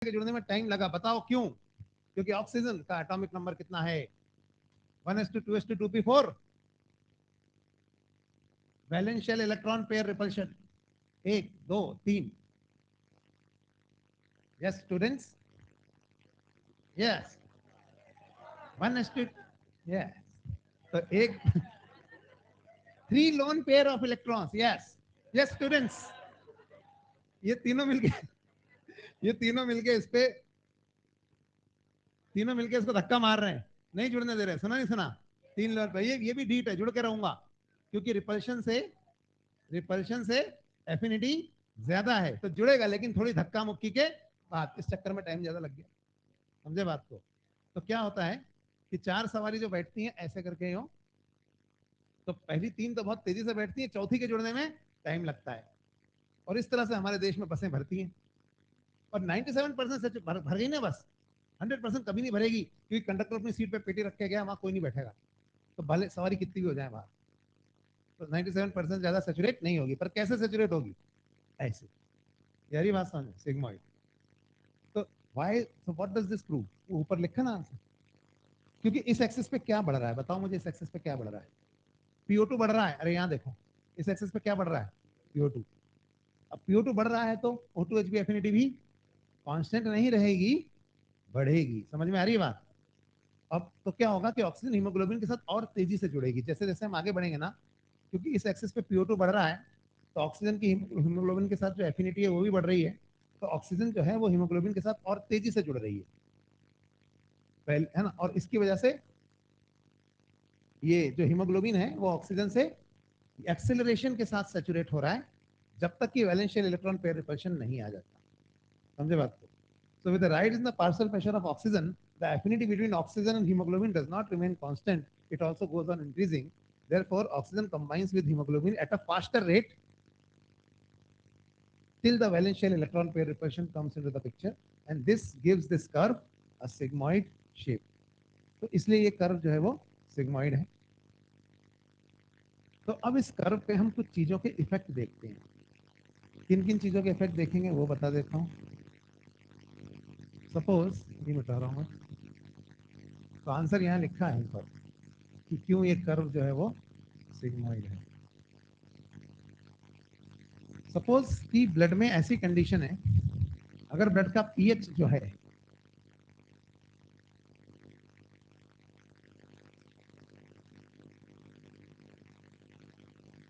के जुड़ने में टाइम लगा, बताओ क्यों? क्योंकि ऑक्सीजन का एटॉमिक नंबर कितना है? 1:2:2p4। Valence shell electron pair repulsion 1 2 3। Yes students, yes 1:, yes. तो एक 3 lone pair of electrons, yes yes students. ये तीनों मिलके ये तीनों मिलके इसको धक्का मार रहे हैं, नहीं जुड़ने दे रहे। सुना नहीं सुना? 3 लोन पेयर, ये भी डीट है, जुड़ के रहूंगा, क्योंकि रिपल्शन से एफिनिटी ज्यादा है तो जुड़ेगा, लेकिन थोड़ी धक्का मुक्की के बाद। इस चक्कर में टाइम ज्यादा लग गया, समझे बात को? तो क्या होता है कि 4 सवारी जो बैठती हैं ऐसे करके हो, तो पहली 3 तो बहुत तेजी से बैठती हैं, चौथी के जुड़ने में टाइम लगता है। और इस तरह से हमारे देश में बसें भरती हैं, और 97% भर गई ना बस। 100% कभी नहीं भरेगी, क्योंकि कंडक्टर अपनी सीट पे पेटी रख के गया, वहां कोई नहीं बैठेगा, तो भले सवारी कितनी भी हो जाए बाहर, तो 97% ज्यादा सेचुरेट नहीं होगी। पर कैसे सेचुरेट होगी? ऐसे। यारी बात समझ, सिग्मॉइड। तो why, so what does this prove? ऊपर लिखा ना आंसर। क्योंकि इस एक्सिस पे क्या बढ़ रहा है, बताओ मुझे, इस एक्सिस पे क्या बढ़ रहा है? PO2 बढ़ रहा है। अरे यहाँ देखो, इस एक्सिस पे क्या बढ़ रहा है? PO2। अब PO2 बढ़ रहा है तो O2Hb एफिनिटी भी कांस्टेंट नहीं रहेगी, बढ़ेगी। समझ में आ रही है बात? अब तो क्या होगा कि ऑक्सीजन हीमोग्लोबिन के साथ और तेजी से जुड़ेगी जैसे जैसे हम आगे बढ़ेंगे ना, क्योंकि इस एक्सिस पे PO2 बढ़ रहा है, तो ऑक्सीजन की हीमोग्लोबिन के साथ जो एफिनिटी है वो भी बढ़ रही है, तो ऑक्सीजन जो है वो हीमोग्लोबिन के साथ और तेजी से जुड़ रही है, पहले है ना। और इसकी वजह से ये जो हीमोग्लोबिन है वो ऑक्सीजन से एक्सेलरेशन के साथ सैचुरेट हो रहा है, जब तक कि valence shell electron pair repulsion नहीं आ जाता। समझे बात को? So with the rise in the partial pressure of oxygen, the affinity between oxygen and hemoglobin does not remain constant. It also goes on increasing. Therefore, oxygen combines with hemoglobin at a faster rate till the valence shell electron pair repulsion comes into the picture, and this gives this curve a sigmoid shape. तो इसलिए ये curve जो है वो sigmoid है। तो अब इस कर्व पे हम कुछ चीजों के इफेक्ट देखते हैं। किन किन चीजों के इफेक्ट देखेंगे वो बता देता हूँ। सपोज ये बता रहा हूँ, तो आंसर यहाँ लिखा है पर कि क्यों ये कर्व जो है वो सिग्मॉइड है। सपोज कि ब्लड में ऐसी कंडीशन है, अगर ब्लड का पीएच जो है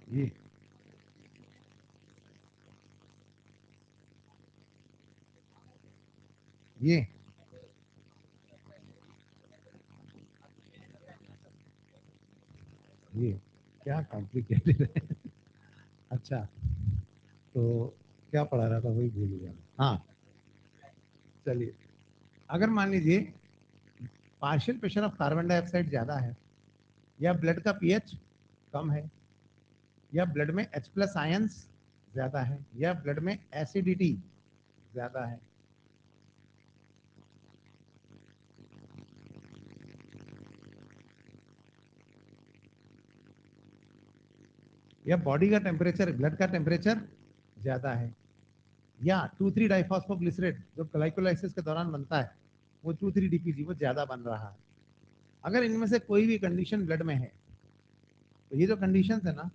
ये ये ये क्या कॉम्प्लिकेटेड है। अच्छा, तो क्या पढ़ा रहा था वही भूल गया। हाँ, चलिए, अगर मान लीजिए partial pressure of carbon dioxide ज्यादा है, या ब्लड का पीएच कम है, या ब्लड में H+ आयंस ज्यादा है, या ब्लड में एसिडिटी ज्यादा है, या बॉडी का टेम्परेचर, ब्लड का टेम्परेचर ज्यादा है, या 2,3-डाइफॉस्फोग्लिसरेट जो ग्लाइकोलाइसिस के दौरान बनता है वो 2,3-DPG वो ज्यादा बन रहा है। अगर इनमें से कोई भी कंडीशन ब्लड में है, तो ये जो कंडीशन है ना,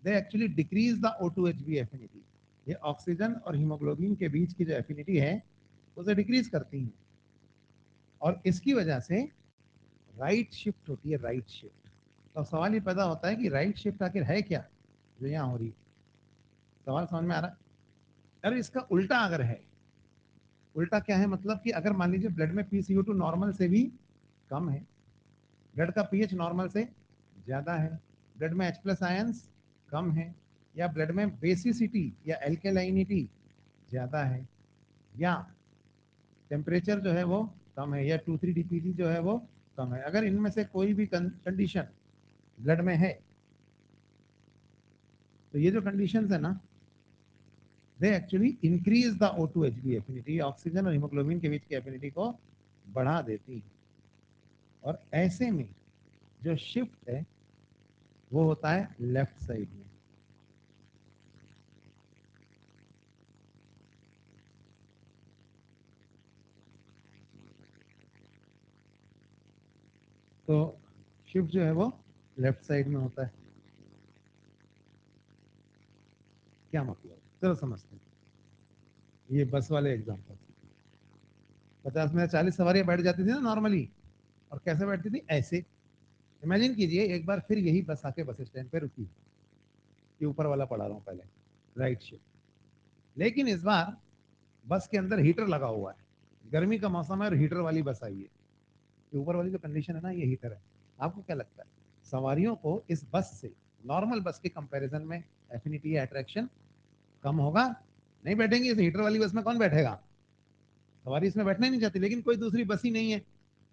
they actually decrease the O2Hb affinity. ये ऑक्सीजन और हीमोग्लोबिन के बीच की जो एफिनिटी है उसे डिक्रीज करती है, और इसकी वजह से राइट शिफ्ट होती है, राइट शिफ्ट। तो सवाल ये पैदा होता है कि राइट शिफ्ट आखिर है क्या जो यहाँ हो रही है? सवाल समझ में आ रहा है? अरे इसका उल्टा अगर है, उल्टा क्या है मतलब कि अगर मान लीजिए ब्लड में PCO2 नॉर्मल से भी कम है, ब्लड का पीएच नॉर्मल से ज्यादा है, ब्लड में H+ आयंस कम है, या ब्लड में बेसिसिटी या एल्केलाइनिटी ज्यादा है, या टेम्परेचर जो है वो कम है, या 2,3-DPG जो है वो कम है, अगर इनमें से कोई भी कंडीशन ब्लड में है, तो ये जो कंडीशंस है ना, they actually increase the O2Hb affinity, oxygen और हीमोग्लोबिन के बीच की एफिनिटी को बढ़ा देती है। और ऐसे में जो शिफ्ट है वो होता है लेफ्ट साइड में। तो शिफ्ट जो है वो लेफ्ट साइड में होता है। क्या मतलब, चलो समझते हैं। ये बस वाले एग्जाम्पल, 50 में 40 सवारियां बैठ जाती थी ना नॉर्मली, और कैसे बैठती थी, ऐसे। इमेजिन कीजिए एक बार फिर यही बस आके बस स्टैंड पे रुकी। ये ऊपर वाला पढ़ा रहा हूँ पहले, राइट शिफ्ट। लेकिन इस बार बस के अंदर हीटर लगा हुआ है, गर्मी का मौसम है और हीटर वाली बस आई है। ये ऊपर वाली जो कंडीशन है ना, ये हीटर है। आपको क्या लगता है, सवारियों को इस बस से नॉर्मल बस के कंपैरिजन में एफिनिटी या अट्रैक्शन कम होगा? नहीं बैठेंगे इस हीटर वाली बस में, कौन बैठेगा? सवारी इसमें बैठना ही नहीं चाहती, लेकिन कोई दूसरी बस ही नहीं है।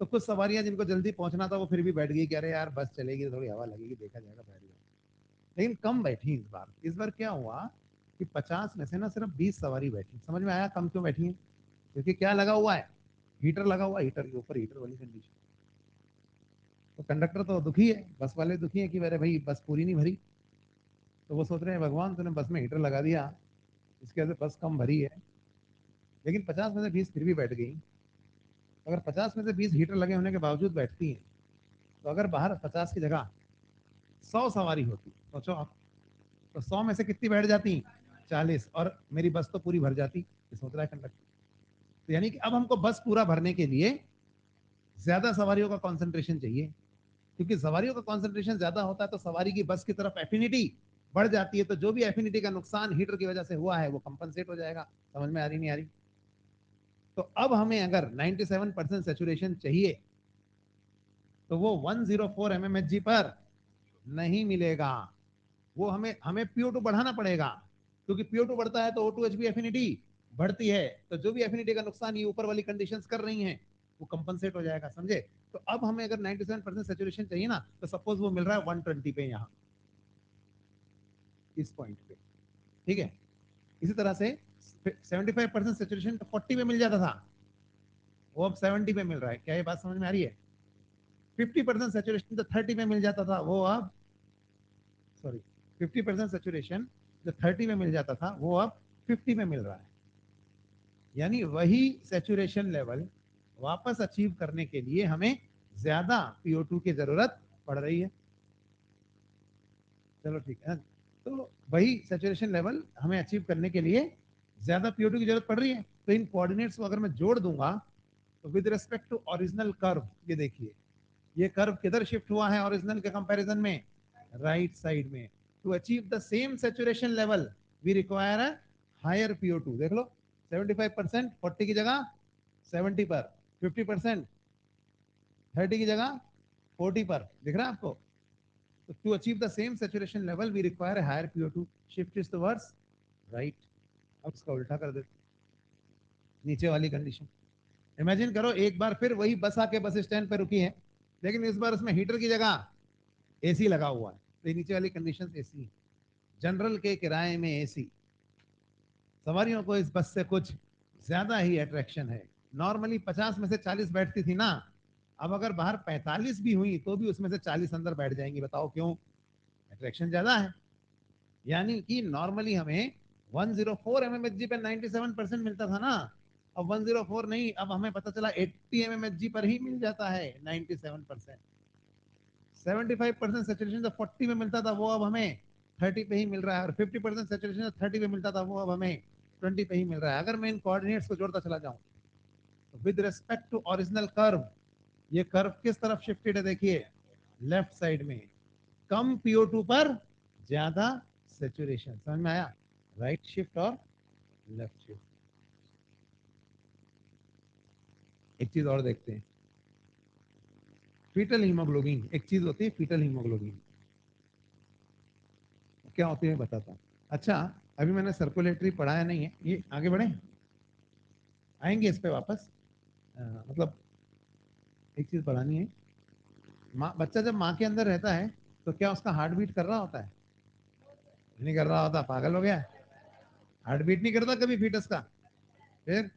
तो कुछ सवारियां जिनको जल्दी पहुंचना था वो फिर भी बैठ गई कि अरे यार बस चलेगी तो थोड़ी हवा लगेगी, देखा जाएगा, बैठ गया। लेकिन कम बैठी इस बार। इस बार क्या हुआ कि 50 में से ना सिर्फ 20 सवारी बैठी। समझ में आया कम क्यों बैठी है? क्योंकि क्या लगा हुआ है, हीटर लगा हुआ है, हीटर के ऊपर हीटर वाली कंडीशन। तो कंडक्टर तो दुखी है, बस वाले दुखी है कि अरे भाई बस पूरी नहीं भरी। तो वो सोच रहे हैं भगवान तूने बस में हीटर लगा दिया, इसके वजह से बस कम भरी है। लेकिन 50 में से 20 फिर भी बैठ गई। अगर 50 में से 20 हीटर लगे होने के बावजूद बैठती हैं, तो अगर बाहर 50 की जगह 100 सवारी होती, सोचो आप, तो 100 में से कितनी बैठ जाती? 40, और मेरी बस तो पूरी भर जाती। ये सोच रहा है कंडक्टर। तो यानी कि अब हमको बस पूरा भरने के लिए ज्यादा सवारियों का कॉन्सेंट्रेशन चाहिए। क्योंकि सवारियों का कॉन्सेंट्रेशन ज्यादा होता है तो सवारी की बस की तरफ एफिनिटी बढ़ जाती है। तो जो भी एफिनिटी का नुकसान हीटर की वजह से हुआ है वो कंपनसेट हो जाएगा। समझ में आ रही नहीं आ रही? तो अब हमें अगर 97% सेचुरेशन चाहिए तो वो 104 mmHg पर नहीं मिलेगा। वो हमें हमें PO2 बढ़ाना पड़ेगा। क्योंकि PO2 बढ़ता है तो O2H भी एफिनिटी बढ़ती है। तो जो भी एफिनिटी का नुकसान ये ऊपर वाली कंडीशंस कर रही हैं वो कंपनसेट हो जाएगा। समझे? तो अब हमें अगर 97% सेचुरेशन चाहिए ना, तो सपोज वो मिल रहा है 120 पे, यहाँ इस पॉइंट पे। ठीक है? इसी तरह से 75% सेचुरेशन तो 40 पे मिल जाता था, वो अब 70 पे मिल रहा है। क्या ये बात समझ में आ रही है? 50% सेचुरेशन तो 30 पे मिल जाता था, वो अब, सॉरी, 50% सेचुरेशन जो 30 में मिल जाता था वो अब 50 में मिल रहा है। यानी वही सेचुरेशन लेवल वापस अचीव करने के लिए हमें ज्यादा PO2 की जरूरत पड़ रही है। चलो ठीक है। तो वही सेचुरेशन लेवल हमें अचीव करने के लिए ज्यादा PO2 की जरूरत पड़ रही है। तो इन कोऑर्डिनेट्स को अगर मैं जोड़ दूंगा तो with respect to original curve, ये देखिए ये कर्व किधर शिफ्ट हुआ है ओरिजिनल के कंपैरिजन में? राइट साइड में। To achieve the same saturation level we require a higher PO2। देख लो, 75% 40 की जगह 70 पर, 50% 30 की जगह 40 पर। दिख रहा है आपको? तो to achieve the same saturation level we require a higher PO2। Shift is towards right. अब इसका उल्टा कर देते, नीचे वाली कंडीशन। इमेजिन करो एक बार फिर वही बस आके बस स्टैंड पे रुकी है, लेकिन इस बार उसमें हीटर की जगह AC लगा हुआ है। तो नीचे वाली कंडीशन AC है। जनरल के किराए में AC। सवारियों को इस बस से कुछ ज्यादा ही अट्रैक्शन है। नॉर्मली 50 में से 40 बैठती थी ना, अब अगर बाहर 45 भी हुई तो भी उसमें से 40 अंदर बैठ जाएंगी। बताओ क्यों? अट्रैक्शन ज्यादा है। यानी कि नॉर्मली हमें 104 mmHg पे 97% मिलता था ना, अब 104 नहीं, अब हमें पता चला 80 mmHg पर ही मिल जाता है 97%। 75% सेचुरेशन जो 40 में मिलता था वो अब हमें 30 पे ही मिल रहा है, और 50% सेचुरेशन जो 30 पे मिलता था वो अब हमें 20 पे ही मिल रहा है। अगर मैं इन कोऑर्डिनेट्स को जोड़ता चला जाऊं तो with respect to original curve, ये कर्व किस तरफ शिफ्टेड है? देखिए लेफ्ट साइड में। कम PO2 पर ज्यादा सेचुरेशन। समझ में आया? राइट शिफ्ट और लेफ्ट शिफ्ट। एक चीज और देखते हैं, फीटल हीमोग्लोबिन। एक चीज होती है फीटल हीमोग्लोबिन, क्या होती है बताता हूँ। अच्छा, अभी मैंने सर्कुलेटरी पढ़ाया नहीं है, ये आगे बढ़े, आएंगे इस पे वापस। मतलब एक चीज पढ़ानी है। माँ, बच्चा जब माँ के अंदर रहता है तो क्या उसका हार्ट बीट कर रहा होता है? नहीं कर रहा होता, पागल हो गया। हार्ट बीट नहीं करता कभी फीटस का। फिर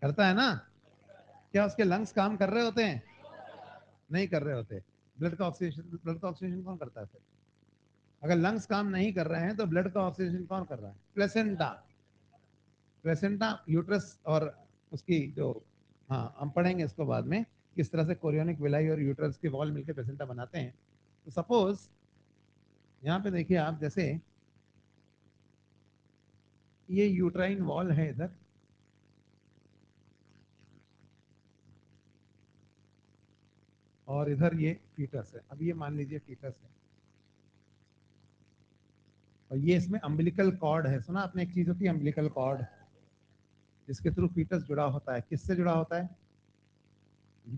करता है ना? क्या उसके लंग्स काम कर रहे होते हैं? नहीं कर रहे होते। ब्लड का ऑक्सीजन कौन करता है फिर? अगर लंग्स काम नहीं कर रहे हैं तो ब्लड का ऑक्सीजन कौन कर रहा है? प्लेसेंटा। प्लेसेंटा यूट्रस और उसकी जो हाँ, हम पढ़ेंगे इसको बाद में, किस तरह से कोरियोनिक विलाई और यूट्रस के वॉल मिलकर प्लेसेंटा बनाते हैं। तो सपोज यहाँ पे देखिए आप, जैसे ये यूट्राइन वॉल है इधर, और इधर ये फीटस है। अब ये मान लीजिए फीटस है, और ये इसमें अम्बिलिकल कॉर्ड है। सुना आपने एक चीज होती है अम्बिलिकल कॉर्ड, जिसके थ्रू फीटस जुड़ा होता है। किससे जुड़ा होता है?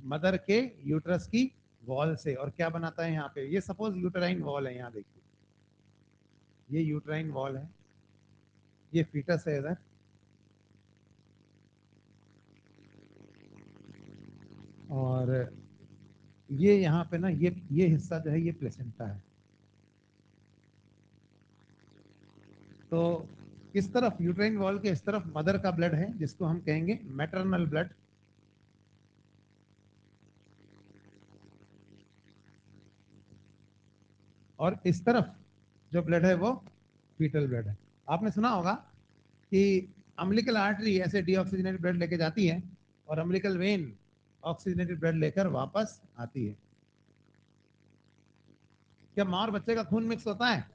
मदर के यूट्रस की वॉल से। और क्या बनाता है यहाँ पे? ये सपोज यूटराइन वॉल है, यहाँ देखिए ये यूटराइन वॉल है, ये फीटस है इधर, और ये यहाँ पे ना ये हिस्सा जो है ये प्लेसेंटा है। तो किस तरफ? यूट्राइन वॉल के इस तरफ मदर का ब्लड है, जिसको हम कहेंगे मैटरनल ब्लड, और इस तरफ जो ब्लड है वो फीटल ब्लड है। आपने सुना होगा कि अम्बिलिकल आर्टरी ऐसे डीऑक्सीजनेटेड ब्लड लेके जाती है, और अम्बिलिकल वेन ऑक्सीजनेटेड ब्लड लेकर वापस आती है। क्या माँ और बच्चे का खून मिक्स होता है?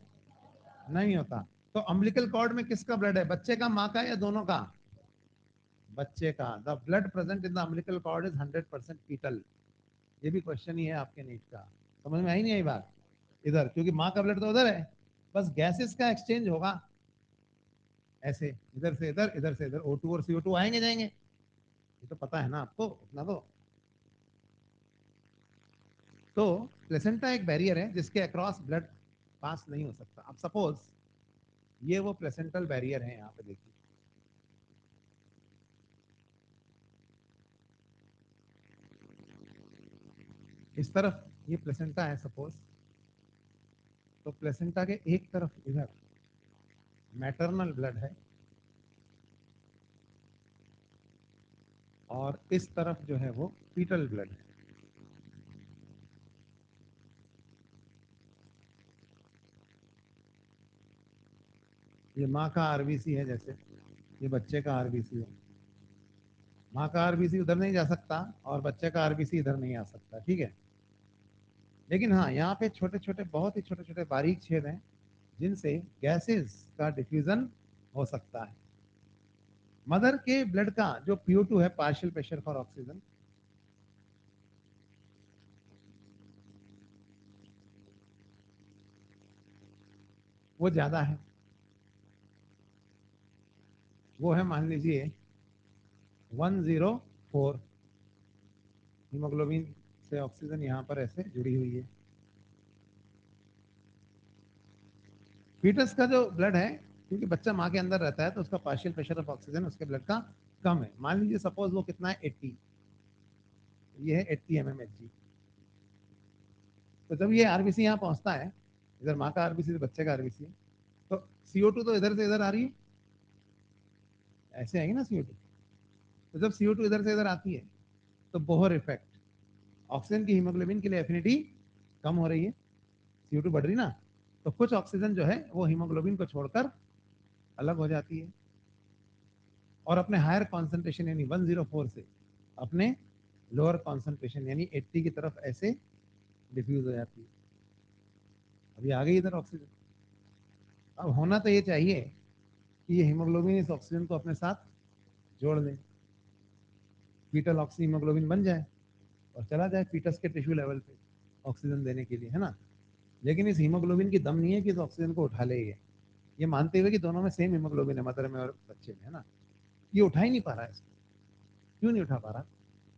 नहीं होता। तो अम्बिलिकल कॉर्ड में किसका ब्लड है? बच्चे का, माँ का, या दोनों का? बच्चे का। The blood present in the umbilical cord is 100% fetal. ये भी क्वेश्चन ही है आपके नीट का। समझ में आई नहीं आई बात? इधर क्योंकि माँ का ब्लड तो उधर है, बस गैसेस का एक्सचेंज होगा ऐसे, इधर से इधर, इधर से इधर, O2 और CO2 आएंगे जाएंगे। ये तो पता है ना आपको उतना तो प्लेसेंटा एक बैरियर है जिसके अक्रॉस ब्लड पास नहीं हो सकता। अब सपोज ये वो प्लेसेंटल बैरियर है, यहाँ पे देखिए, इस तरफ ये प्लेसेंटा है सपोज। तो प्लेसेंटा के एक तरफ इधर मैटरनल ब्लड है, और इस तरफ जो है वो फीटल ब्लड है। ये माँ का आरबीसी है, जैसे ये बच्चे का आरबीसी है। माँ का आरबीसी उधर नहीं जा सकता, और बच्चे का आरबीसी इधर नहीं आ सकता, ठीक है। लेकिन हाँ, यहाँ पे छोटे छोटे, बहुत ही छोटे छोटे बारीक छेद हैं, जिनसे गैसेस का डिफ्यूजन हो सकता है। मदर के ब्लड का जो PO2 है, पार्शियल प्रेशर फॉर ऑक्सीजन, वो ज्यादा है। वो है, मान लीजिए 104। हीमोग्लोबिन से ऑक्सीजन यहाँ पर ऐसे जुड़ी हुई है। फीटस का जो ब्लड है, क्योंकि बच्चा माँ के अंदर रहता है, तो उसका पार्शियल प्रेशर ऑफ ऑक्सीजन उसके ब्लड का कम है। मान लीजिए सपोज वो कितना है, 80। ये है 80 mmHg। तो जब ये आरबीसी यहाँ पहुंचता है, इधर माँ का आरबीसी, बच्चे का आरबीसी, तो CO2 तो इधर से इधर आ रही है, ऐसे आएगी ना CO2। तो जब CO2 इधर से इधर आती है, तो बोहर इफेक्ट, ऑक्सीजन की हीमोग्लोबिन के लिए एफिनिटी कम हो रही है, CO2 बढ़ रही ना, तो कुछ ऑक्सीजन जो है वो हीमोग्लोबिन को छोड़कर अलग हो जाती है, और अपने हायर कॉन्सेंट्रेशन यानी 104 से अपने लोअर कॉन्सेंट्रेशन यानी 80 की तरफ ऐसे डिफ्यूज हो जाती है। अभी आ गई इधर ऑक्सीजन। अब होना तो ये चाहिए कि ये हीमोग्लोबिन इस ऑक्सीजन को अपने साथ जोड़ दे, फीटल ऑक्सी हीमोग्लोबिन बन जाए, और चला जाए फीटस के टिश्यू लेवल पे ऑक्सीजन देने के लिए, है ना। लेकिन इस हीमोग्लोबिन की दम नहीं है कि इस ऑक्सीजन को उठा ले ये मानते हुए कि दोनों में सेम हीमोग्लोबिन है, मदर में और बच्चे में, है ना। ये उठा ही नहीं पा रहा है इसको। क्यों नहीं उठा पा रहा?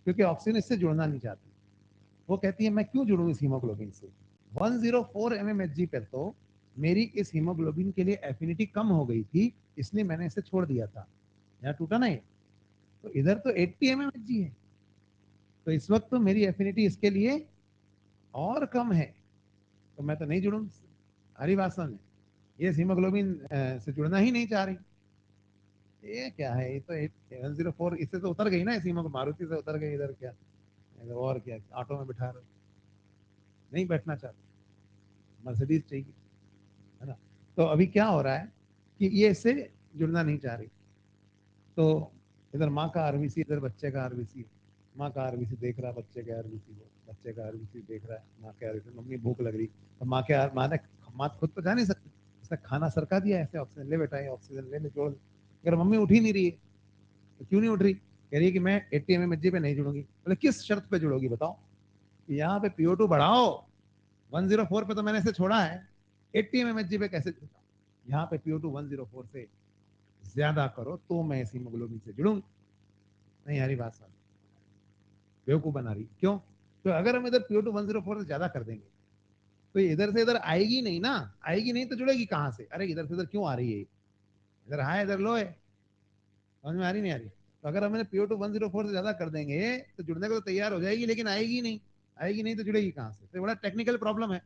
क्योंकि ऑक्सीजन इससे जुड़ना नहीं चाहती। वो कहती है मैं क्यों जुड़ूं इस हीमोग्लोबिन से। 104 mmHg पर तो मेरी इस हीमोग्लोबिन के लिए एफिनिटी कम हो गई थी, इसलिए मैंने इसे छोड़ दिया था। यहाँ टूटा ना ये, तो इधर तो 80 mmHg है, तो इस वक्त तो मेरी एफिनिटी इसके लिए और कम है, तो मैं तो नहीं जुड़ूं। हरी बात समझ, ये हीमोग्लोबिन से जुड़ना ही नहीं चाह रही। ये क्या है? ये तो 104 इससे तो उतर गई ना, इस मारुति से उतर गई इधर, क्या और क्या ऑटो में बिठा रहे, नहीं बैठना चाहती, मर्सिडीज चाहिए, है ना। तो अभी क्या हो रहा है कि ये इससे जुड़ना नहीं चाह रही, तो इधर माँ का आरबीसी, इधर बच्चे का आरबीसी, माँ का आरबीसी देख रहा है बच्चे के आरबीसी को, बच्चे का आरबीसी देख रहा है माँ के आरबीसी, मम्मी भूख लग रही, तो माँ खुद तो जा नहीं सकती, उसने खाना सरका दिया ऐसे, ऑक्सीजन ले बेटा, ये ऑक्सीजन ले जोड़। अगर मम्मी उठी नहीं रही है तो क्यों नहीं उठ रही, कह रही है कि मैं 80 एमएमएचजी पे नहीं जुड़ूंगी। बोले किस शर्त पे जुड़ोगी बताओ, यहाँ पे PO2 बढ़ाओ, 104 पे तो मैंने इसे छोड़ा है, 80 एमएमएचजी पे कैसे जुड़ता, यहाँ पे PO2 104 से ज्यादा करो तो मैं इस हीमोग्लोबिन से जुड़ूंगी। नहीं यारी बात समझ, बेवकूफ बना रही, क्यों, तो अगर हम इधर PO2 104 से ज्यादा कर देंगे तो इधर से इधर आएगी नहीं ना, आएगी नहीं तो जुड़ेगी कहां से, अरे इधर से इधर क्यों आ रही है, इधर हाई इधर लो है, समझ में आ रही नहीं आ रही, तो अगर हम PO2 104 से ज्यादा कर देंगे तो जुड़ने को तो तैयार हो जाएगी लेकिन आएगी नहीं, आएगी नहीं तो जुड़ेगी कहां से, तो बड़ा टेक्निकल प्रॉब्लम है।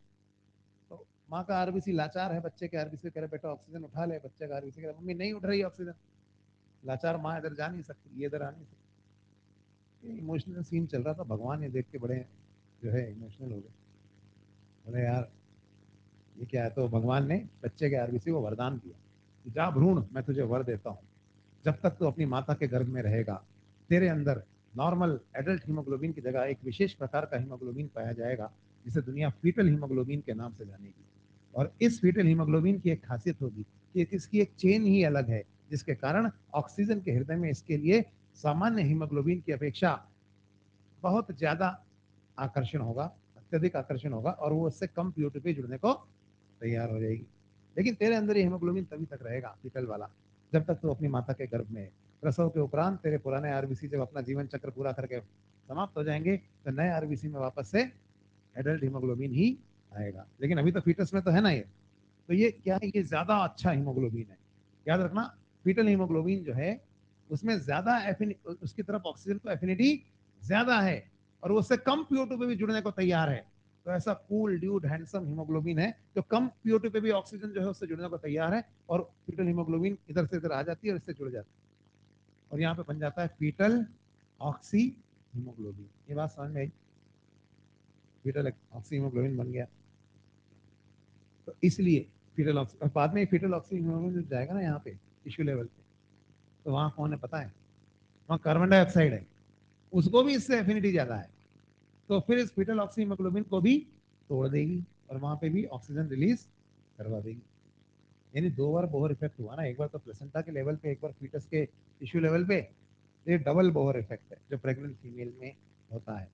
तो माँ का आरबीसी लाचार है, बच्चे के आरबीसी कह रहे बेटा ऑक्सीजन उठा ले, बच्चे का आरबीसी कह रहे मम्मी नहीं उठ रही ऑक्सीजन, लाचार माँ इधर जा नहीं सकती, ये इधर आ नहीं सकती। इमोशनल सीन चल रहा था, भगवान ये देख के बड़े जो है इमोशनल हो गए, बोले यार ये क्या है, तो भगवान ने बच्चे के आरबीसी को वरदान दिया कि जा भ्रूण मैं तुझे वर देता हूँ, जब तक तू अपनी माता के गर्भ में रहेगा तेरे अंदर नॉर्मल एडल्ट हीमोग्लोबिन की जगह एक विशेष प्रकार का हीमोग्लोबिन पाया जाएगा जिसे दुनिया फीटल हीमोग्लोबिन के नाम से जानेगी। और इस फीटल हीमोग्लोबिन की एक खासियत होगी कि इसकी एक चेन ही अलग है, जिसके कारण ऑक्सीजन के हृदय में इसके लिए सामान्य हीमोग्लोबिन की अपेक्षा बहुत ज्यादा आकर्षण होगा, अत्यधिक आकर्षण होगा, और वो उससे कम PO2 पे जुड़ने को तैयार हो जाएगी। लेकिन तेरे अंदर ये हीमोग्लोबिन तभी तक रहेगा फीटल वाला जब तक तू अपनी माता के गर्भ में है। प्रसव के उपरांत तेरे पुराने आरबीसी जब अपना जीवन चक्र पूरा करके समाप्त हो जाएंगे तो नए आरबीसी में वापस से एडल्ट हीमोग्लोबिन ही आएगा, लेकिन अभी तो फीटस में तो है ना ये, तो ये क्या है, ये ज्यादा अच्छा हीमोग्लोबिन है, याद रखना। फीटल हीमोग्लोबिन जो है उसमें ज्यादा उसकी तरफ ऑक्सीजन को एफिनिटी ज्यादा है और वो उससे कम PO2 पे भी जुड़ने को तैयार है। तो ऐसा कूल ड्यूड हैंडसम हीमोग्लोबिन है जो कम PO2 पे भी ऑक्सीजन जो है उससे जुड़ने को तैयार है, और फीटल हीमोग्लोबिन इधर से इधर आ जाती है और इससे जुड़ जाती है और यहाँ पे बन जाता है फीटल ऑक्सी हीमोग्लोबिन। ये बात समझ में आई, फीटल ऑक्सी हीमोग्लोबिन बन गया। तो इसलिए फीटल ऑक्सी, और बाद में फीटल ऑक्सी हीमोग्लोबिन जाएगा ना यहाँ पे टिश्यू लेवल पे, तो वहाँ कौन है पता है, वहाँ कार्बन डाइऑक्साइड है, उसको भी इससे एफिनिटी ज्यादा है, तो फिर इस फीटल ऑक्सी हीमोग्लोबिन को भी तोड़ देगी और वहां पे भी ऑक्सीजन रिलीज करवा देगी। यानी दो बार बोहर इफेक्ट हुआ ना, एक बार तो प्लेसेंटा के लेवल पे, एक बार फीटस के टिश्यू लेवल पे, ये डबल बोहर इफेक्ट है जो प्रेग्नेंट फीमेल में होता है।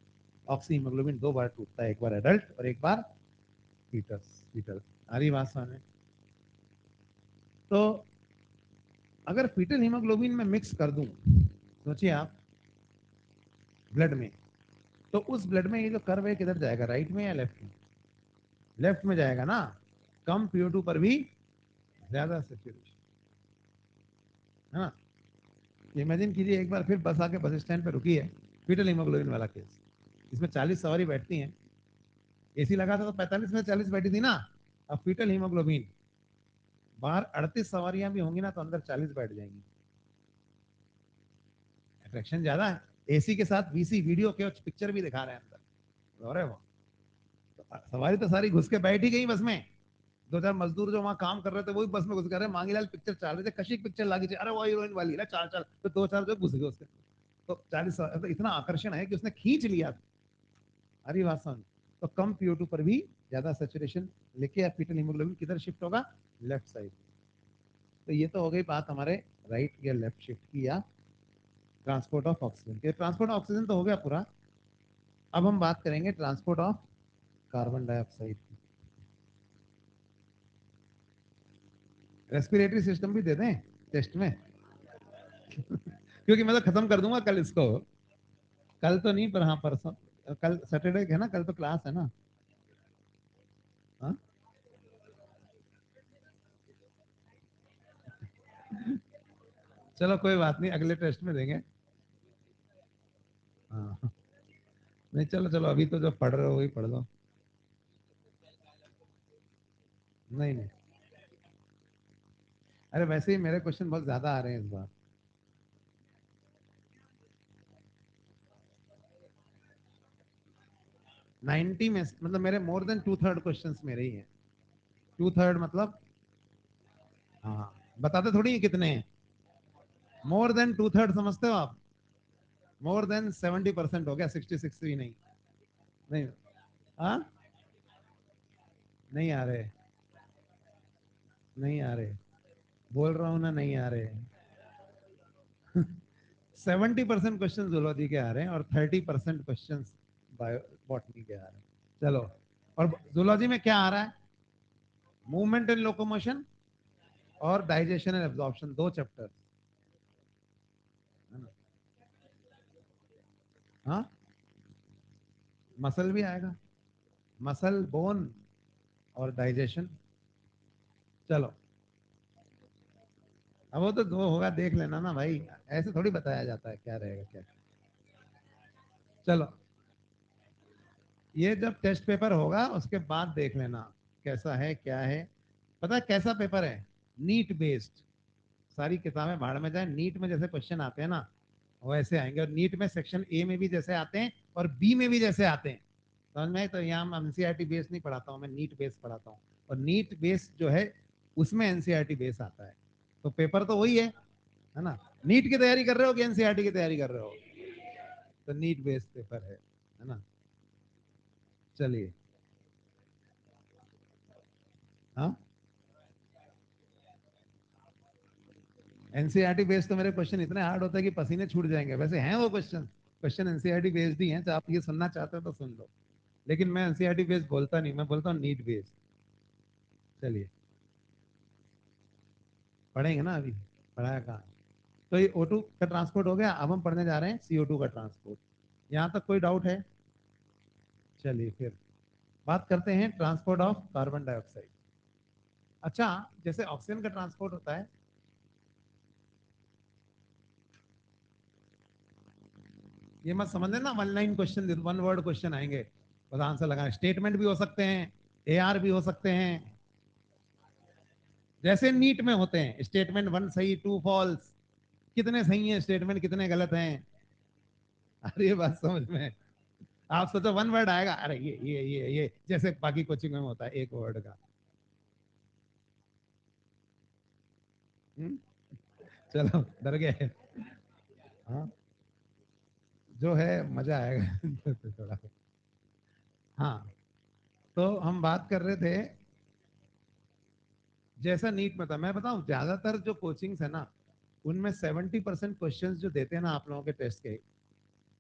ऑक्सी हीमोग्लोबिन दो बार टूटता है, एक बार एडल्ट और एक बार फीटस फीटल। आ रही बात समझ में, तो अगर फीटल हीमोग्लोबिन में मिक्स कर दूं, सोचिए आप, ब्लड में, तो उस ब्लड में ये जो कर्व है किधर जाएगा, राइट में या लेफ्ट में, लेफ्ट में जाएगा ना, कम PO2 पर भी ज्यादा सेचुरेशन, है ना। इमेजिन कीजिए एक बार फिर बस आके बस स्टैंड पे रुकी है, फीटल हीमोग्लोबिन वाला केस, इसमें 40 सवारी बैठती हैं, AC लगा था तो 45 में 40 बैठी थी ना, अब फीटल हीमोग्लोबिन बाहर 38 सवारियां भी होंगी ना तो अंदर 40 बैठ जाएंगी, अट्रैक्शन ज्यादा है। AC के साथ VC वीडियो के पिक्चर भी दिखा रहे हैं अंदर, अरे वाह, तो सवारी तो सारी घुस के बैठ ही गई बस में, दो चार मजदूर जो वहां काम कर रहे थे वही बस में घुस कर रहे, मांगीलाल पिक्चर चल रहे थे, कशिक पिक्चर लगी थी, अरे वो हीरोइन वाली ना, चार चार, तो दो चार जो घुस गए उसके, तो 40, तो इतना आकर्षण है कि उसने खींच लिया। अरे बात समझ, तो कम PO2 पर भी ज्यादा सेचुरेशन लेके फीटल हीमोग्लोबिन किधर शिफ्ट होगा, लेफ्ट साइड। तो ये तो हो गई बात हमारे राइट या लेफ्ट शिफ्ट की, या ट्रांसपोर्ट ऑफ ऑक्सीजन के, ट्रांसपोर्ट ऑफ ऑक्सीजन तो हो गया पूरा। अब हम बात करेंगे ट्रांसपोर्ट ऑफ कार्बन डाइऑक्साइड की। रेस्पिरेटरी सिस्टम भी दे दें टेस्ट में क्योंकि मैं तो खत्म कर दूंगा कल इसको, कल तो नहीं पर हाँ परसों, कल सैटरडे है ना, कल तो क्लास है ना। हाँ, चलो कोई बात नहीं, अगले टेस्ट में देंगे। हाँ नहीं, चलो चलो, अभी तो जो पढ़ रहे हो वही पढ़ लो। नहीं नहीं, अरे वैसे ही मेरे क्वेश्चन बहुत ज्यादा आ रहे हैं इस बार। 90 में मतलब मेरे मोर देन 2/3 क्वेश्चंस मेरे ही हैं, 2/3 मतलब, हाँ बताते थोड़ी है कितने हैं, मोर देन 2/3 समझते हो आप, मोर देन 70% हो गया, 66 भी नहीं। नहीं, हाँ, नहीं आ रहे, नहीं आ रहे, बोल रहा हूँ ना, नहीं आ रहे। 70% क्वेश्चन जूलॉजी के आ रहे हैं और 30% क्वेश्चन बायो बॉटनी के आ रहे हैं। चलो, और जूलॉजी में क्या आ रहा है? मूवमेंट एंड लोकोमोशन और डाइजेशन एंड एब्जॉर्प्शन, 2 चैप्टर। हाँ, मसल भी आएगा, मसल, बोन और डाइजेशन। चलो, अब वो तो जो होगा देख लेना ना भाई, ऐसे थोड़ी बताया जाता है क्या रहेगा क्या। चलो, ये जब टेस्ट पेपर होगा उसके बाद देख लेना कैसा है क्या है। पता है कैसा पेपर है? NEET based. सारी किताबें भाड़ में जाए, नीट में जैसे क्वेश्चन आते हैं ना वैसे आएंगे। और नीट में सेक्शन ए में भी जैसे आते हैं और बी में भी जैसे आते हैं, समझ में? तो यहाँ एनसीईआरटी बेस नहीं पढ़ाता हूँ मैं, नीट बेस पढ़ाता हूँ। और नीट बेस जो है उसमें एनसीईआरटी बेस आता है। तो पेपर तो वही है ना? नीट की तैयारी कर रहे हो कि एनसीईआरटी की तैयारी कर रहे हो? तो नीट बेस्ड पेपर है ना? चलिए, हाँ, एनसीईआरटी बेस्ड तो मेरे क्वेश्चन इतने हार्ड होते हैं कि पसीने छूट जाएंगे। वैसे हैं वो क्वेश्चन, क्वेश्चन एनसीईआरटी बेस्ड ही हैं, तो आप ये सुनना चाहते हो तो सुन लो। लेकिन मैं एनसीईआरटी बेस्ड बोलता नहीं, मैं बोलता हूँ नीट बेस्ड। चलिए, पढ़ेंगे ना अभी, पढ़ाया कहाँ? तो ये O2 का ट्रांसपोर्ट हो गया, अब हम पढ़ने जा रहे हैं CO2 का ट्रांसपोर्ट। यहाँ तक कोई डाउट है? चलिए फिर बात करते हैं ट्रांसपोर्ट ऑफ कार्बन डाइऑक्साइड। अच्छा, जैसे ऑक्सीजन का ट्रांसपोर्ट होता है, ये मत समझ लेना one line question, one word question आएंगे बस आंसर लगाना। स्टेटमेंट भी हो सकते हैं, AR भी हो सकते हैं, जैसे नीट में होते हैं स्टेटमेंट, 1 सही 2 फॉल्स, कितने सही हैं स्टेटमेंट, कितने गलत हैं। अरे ये बात समझ में? आप सोचो वन वर्ड आएगा, अरे ये जैसे बाकी कोचिंग में होता है एक वर्ड का। हुँ? चलो, डर गए? हाँ, जो है मजा आएगा थोड़ा। हाँ, तो हम बात कर रहे थे जैसा नीट में था। मैं बताऊं, ज्यादातर जो कोचिंग्स है ना उनमें 70% क्वेश्चंस जो देते हैं ना आप लोगों के टेस्ट के,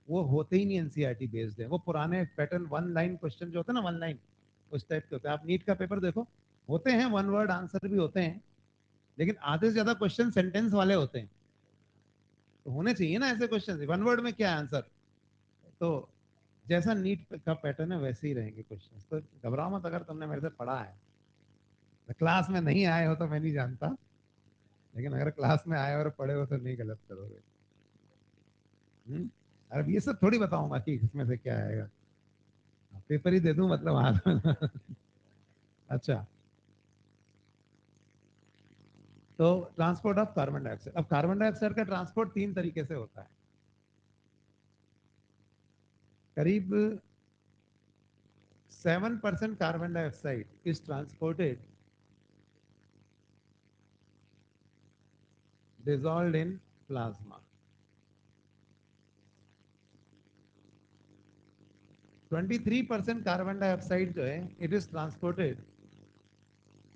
वो होते ही नहीं एनसीईआरटी बेस्ड है। वो पुराने पैटर्न वन लाइन क्वेश्चन जो होते हैं ना, वन लाइन, उस टाइप के होते हैं। आप नीट का पेपर देखो, होते हैं वन वर्ड आंसर भी होते हैं, लेकिन आधे से ज्यादा क्वेश्चन सेंटेंस वाले होते हैं। तो होने चाहिए ना ऐसे क्वेश्चन, वन वर्ड में क्या है आंसर? तो जैसा नीट का पैटर्न है वैसे ही रहेंगे क्वेश्चन। तो घबराओ मत, अगर तुमने मेरे से पढ़ा है, क्लास में नहीं आए हो तो मैं नहीं जानता, लेकिन अगर क्लास में आए और पढ़े हो तो नहीं गलत करोगे। अब ये सब थोड़ी बताऊंगा कि इसमें से क्या आएगा, पेपर ही दे दूं मतलब हाथ में। अच्छा, तो ट्रांसपोर्ट ऑफ कार्बन डाइऑक्साइड। अब कार्बन डाइऑक्साइड का ट्रांसपोर्ट 3 तरीके से होता है। करीब 7% carbon dioxide is transported dissolved in plasma। 23% carbon dioxide जो है it is transported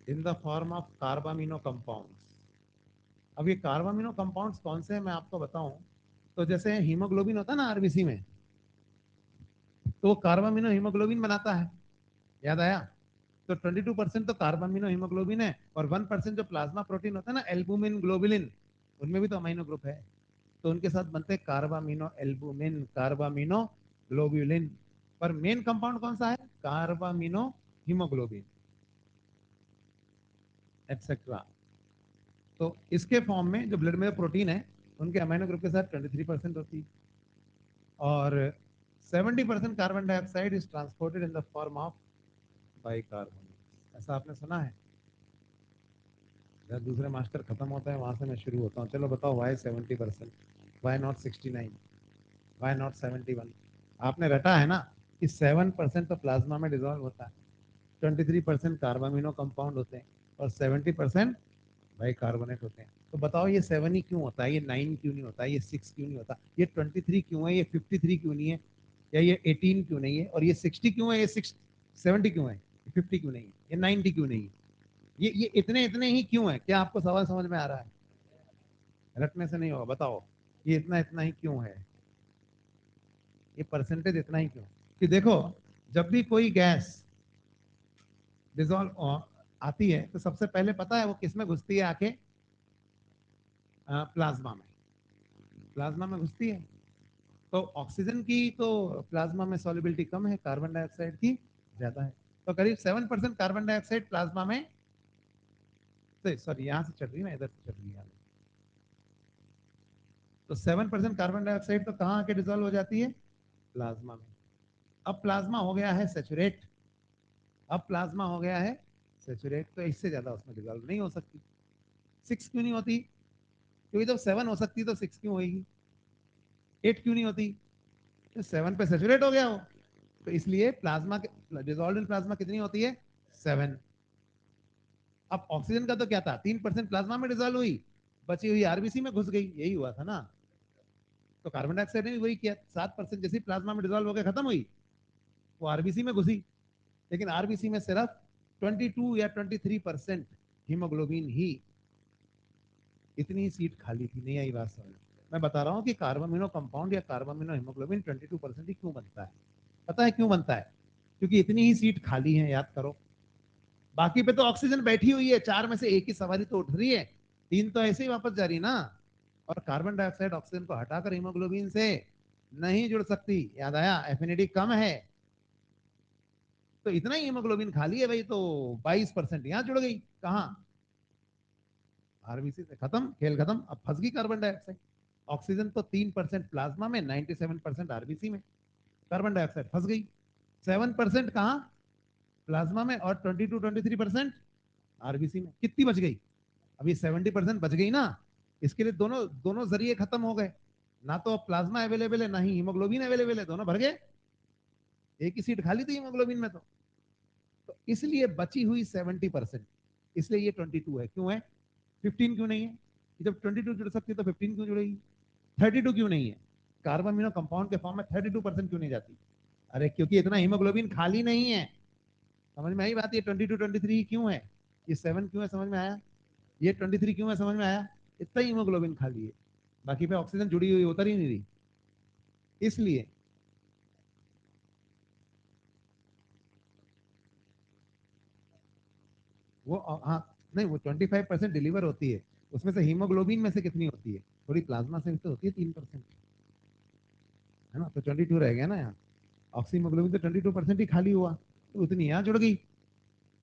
in the form of carbamino compounds. अब ये कार्बामिनो कंपाउंड्स कौन से हैं मैं आपको बताऊं, तो जैसे हीमोग्लोबिन होता है ना आरबीसी में, तो वो कार्बामिनो हीमोग्लोबिन बनाता है, याद आया? तो 22% तो कार्बामिनो हीमोग्लोबिन है, और 1% जो प्लाज्मा प्रोटीन होता है ना, एल्बुमिन ग्लोबुलिन, उनमें भी तो अमाइनो ग्रुप है। तो उनके साथ बनते हैं कार्बामिनो एल्बुमिन, कार्बामिनो ग्लोबुलिन। पर मेन कंपाउंड कौन सा है? Carbamino haemoglobin etcetera. तो इसके फॉर्म में जो ब्लड में प्रोटीन है उनके अमाइनो ग्रुप के साथ 23% होती है। और 70% carbon dioxide is transported in the form of bicarbonate. ऐसा आपने सुना है? जब दूसरे मास्टर खत्म होता है वहां से मैं शुरू होता हूँ। चलो बताओ, why 70%, why not 69, why not 71? आपने रटा है ना कि 7% तो प्लाज्मा में डिजोल्व होता है, 23% कार्बामिनो कंपाउंड होते हैं और 70% बाइकार्बोनेट होते हैं। तो बताओ ये 7 ही क्यों होता है, ये 9 क्यों नहीं होता, ये 6 क्यों नहीं होता, ये 23 क्यों है, ये 53 क्यों नहीं है, या ये 18 क्यों नहीं है, और ये 60 क्यों है, ये 70 क्यों है, ये 50 क्यों नहीं है, ये 90 क्यों नहीं है, ये इतने इतने ही क्यों है? क्या आपको सवाल समझ में आ रहा है? रटने से नहीं होगा, बताओ ये इतना इतना ही क्यों है, ये परसेंटेज इतना ही क्यों? कि देखो, जब भी कोई गैस डिजोल्व आती है तो सबसे पहले पता है वो किस में घुसती है आके? प्लाज्मा में। प्लाज्मा में घुसती है। तो ऑक्सीजन की तो प्लाज्मा में सॉल्युबिलिटी कम है, कार्बन डाइऑक्साइड की ज्यादा है। तो करीब 7% कार्बन डाइऑक्साइड प्लाज्मा में, सॉरी यहाँ से चल रही है ना, इधर से चल रही है। तो 7% कार्बन डाइऑक्साइड तो कहाँ आके डिजोल्व हो जाती है? प्लाज्मा में। अब प्लाज्मा हो गया है सेचुरेट, अब प्लाज्मा हो गया है सेचुरेट, तो इससे ज्यादा उसमें डिजोल्व नहीं हो सकती। 6 क्यों नहीं होती? क्योंकि जब 7 हो सकती तो 6 क्यों होगी? 8 क्यों नहीं होती? तो 7 पे सेचुरेट हो गया वो। तो इसलिए प्लाज्मा डिजोल्व इन प्लाज्मा कितनी होती है? 7। अब ऑक्सीजन का तो क्या था, 3% प्लाज्मा में डिजोल्व हुई, बची हुई आरबीसी में घुस गई, यही हुआ था ना। तो कार्बन डाइऑक्साइड ने भी वही किया, 7% जैसी प्लाज्मा में डिजोल्व होकर खत्म हुई, वो आरबीसी में घुसी। लेकिन आरबीसी में सिर्फ 22 या 23% हीमोग्लोबिन ही, इतनी ही सीट खाली थी। नहीं आई बात समझ? मैं बता रहा हूँ कि कार्बामिनो कंपाउंड या कार्बामिनो हीमोग्लोबिन 22% ही क्यों बनता है? पता है क्यों बनता है? क्योंकि इतनी ही सीट खाली है, याद करो। बाकी पे तो ऑक्सीजन बैठी हुई है, 4 में से एक ही सवारी तो उठ रही है, 3 तो ऐसे ही वापस जा रही ना। और कार्बन डाइऑक्साइड ऑक्सीजन को हटाकर हीमोग्लोबिन से नहीं जुड़ सकती, याद आया? एफिनिटी कम है। तो इतना ही हीमोग्लोबिन खाली है भाई, तो 22% यहाँ जुड़ गई, कहाँ? आरबीसी से खत्म, खेल खत्म, अब फंस गई कार्बन डाइऑक्साइड। ऑक्सीजन तो 3% प्लाज्मा में, 97% आरबीसी में, कार्बन डाइऑक्साइड फंस गई। 7% कहाँ? प्लाज्मा में, और 22-23% आरबीसी में। कितनी बच गई? अभी 70% बच गई ना। इसके लिए दोनों दोनों जरिए खत्म हो गए, ना तो प्लाज्मा अवेलेबल है ना ही हीमोग्लोबिन अवेलेबल है, दोनों भर गए। एक ही सीट खाली थी हीमोग्लोबिन में। तो इसलिए बची हुई 70%, इसलिए ये 22 है। क्यों है? 15 क्यों नहीं है? जब 22 जुड़ सकती है तो 15 क्यों जुड़ेगी? 32 क्यों नहीं है? कार्बामिनो कंपाउंड के फॉर्म में 32% क्यों नहीं जाती? अरे क्योंकि इतना हीमोग्लोबिन खाली नहीं है। समझ में आई बात? ये 22-23 क्यों है, ये 7 क्यों है, समझ में आया? ये 23 क्यों है, समझ में आया? इतना ही हीमोग्लोबिन खाली है, बाकी पे ऑक्सीजन जुड़ी हुई उतर ही नहीं रही, इसलिए। वो हाँ, नहीं, वो 25% डिलीवर होती है, उसमें से हीमोग्लोबिन में से कितनी होती है? थोड़ी प्लाज्मा से भी तो होती है, 3%, है ना? तो 22 रह गया ना यहाँ। ऑक्सीमोग्लोबिन तो 22% ही खाली हुआ, तो उतनी यहाँ जुड़ गई।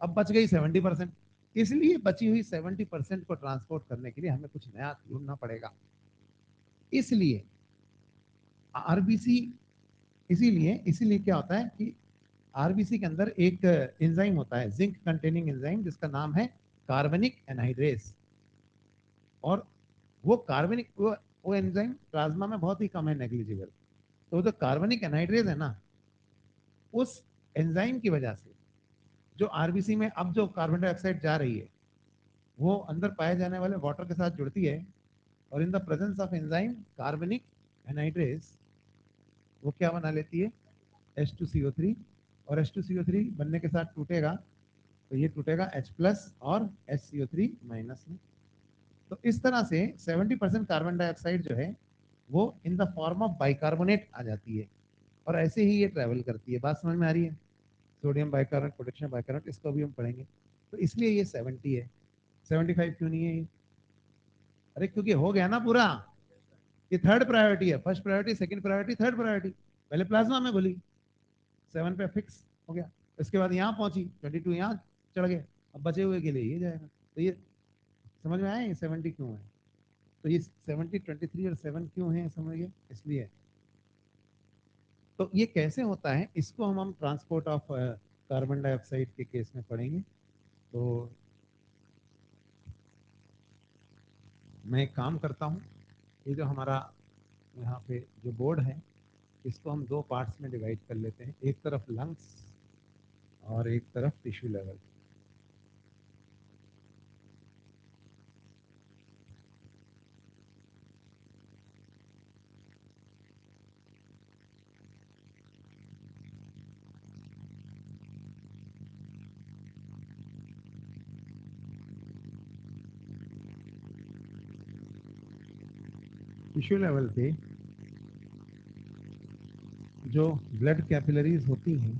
अब बच गई 70%। इसलिए बची हुई 70% को ट्रांसपोर्ट करने के लिए हमें कुछ नया ढूंढना पड़ेगा। इसलिए आरबीसी, इसीलिए इसीलिए क्या होता है कि आरबीसी के अंदर एक एंजाइम होता है, जिंक कंटेनिंग एंजाइम, जिसका नाम है कार्बनिक एनहाइड्रेस। और वो कार्बनिक वो एंजाइम प्लाज्मा में बहुत ही कम है, नेग्लिजिबल। तो जो कार्बनिक एनहाइड्रेस है ना, उस एंजाइम की वजह से जो आरबीसी में अब जो कार्बन डाइऑक्साइड जा रही है, वो अंदर पाए जाने वाले वाटर के साथ जुड़ती है, और in the presence of enzyme कार्बनिक एनहाइड्रेस वो क्या बना लेती है? H2CO3। और H2CO3 बनने के साथ टूटेगा, तो ये टूटेगा H+ और HCO3- में। तो इस तरह से 70% कार्बन डाइऑक्साइड जो है वो in the form of bicarbonate आ जाती है, और ऐसे ही ये ट्रेवल करती है। बात समझ में आ रही है? सोडियम बाइकार्बोनेट, पोटेशियम बाइकार्बोनेट, इसको भी हम पढ़ेंगे। तो इसलिए ये 70 है। 75 क्यों नहीं है ये? अरे क्योंकि हो गया ना पूरा। ये थर्ड प्रायोरिटी है, first priority, second priority, third priority. पहले प्लाज्मा में घुली, 7 पे फिक्स हो गया। इसके बाद यहाँ पहुंची, 22 यहाँ चढ़ गए, अब बचे हुए के लिए ये जाएगा। तो ये समझ में आया ये 70 क्यों है? तो ये 70, 23 और 7 क्यों है, समझिए, इसलिए। तो ये कैसे होता है, इसको हम ट्रांसपोर्ट ऑफ कार्बन डाइऑक्साइड के केस में पढ़ेंगे। तो मैं एक काम करता हूँ, ये जो हमारा यहाँ पे जो बोर्ड है, इसको हम दो पार्ट्स में डिवाइड कर लेते हैं, एक तरफ लंग्स और एक तरफ टिश्यू लेवल। टिश्यू लेवल पे जो ब्लड कैपिलरीज होती हैं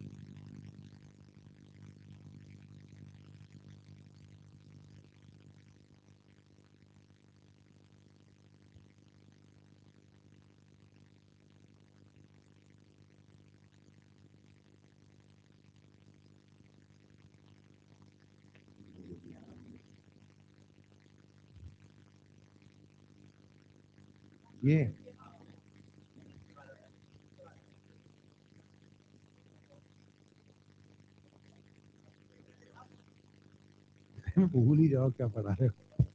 ये भूल ही जाओ क्या पढ़ा रहे हो।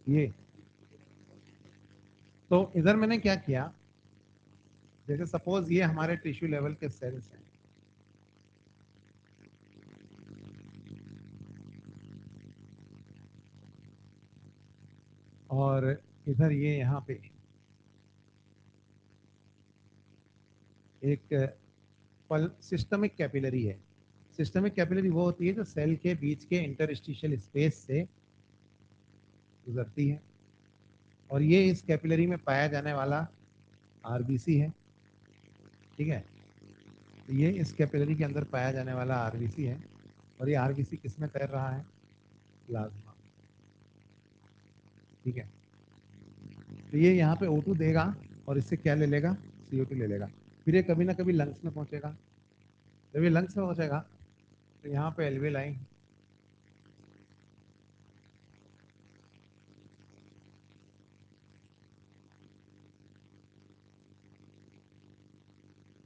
ये तो इधर मैंने क्या किया, जैसे सपोज ये हमारे टिश्यू लेवल के सेल्स हैं और इधर ये यहाँ पे एक पल सिस्टमिक कैपिलरी है। सिस्टमिक कैपिलरी वो होती है जो सेल के बीच के इंटरस्टिशियल स्पेस से गुजरती है और ये इस कैपिलरी में पाया जाने वाला आरबीसी है। ठीक है, तो ये इस कैपिलरी के अंदर पाया जाने वाला आरबीसी है और ये आरबीसी किस में तैर रहा है, प्लाज्मा। ठीक है, तो ये यहाँ पे O2 देगा और इससे क्या ले लेगा, CO2 ले लेगा। फिर ये कभी ना कभी लंग्स में पहुंचेगा। जब ये लंग्स में पहुंचेगा तो यहाँ पे एल्वेलाई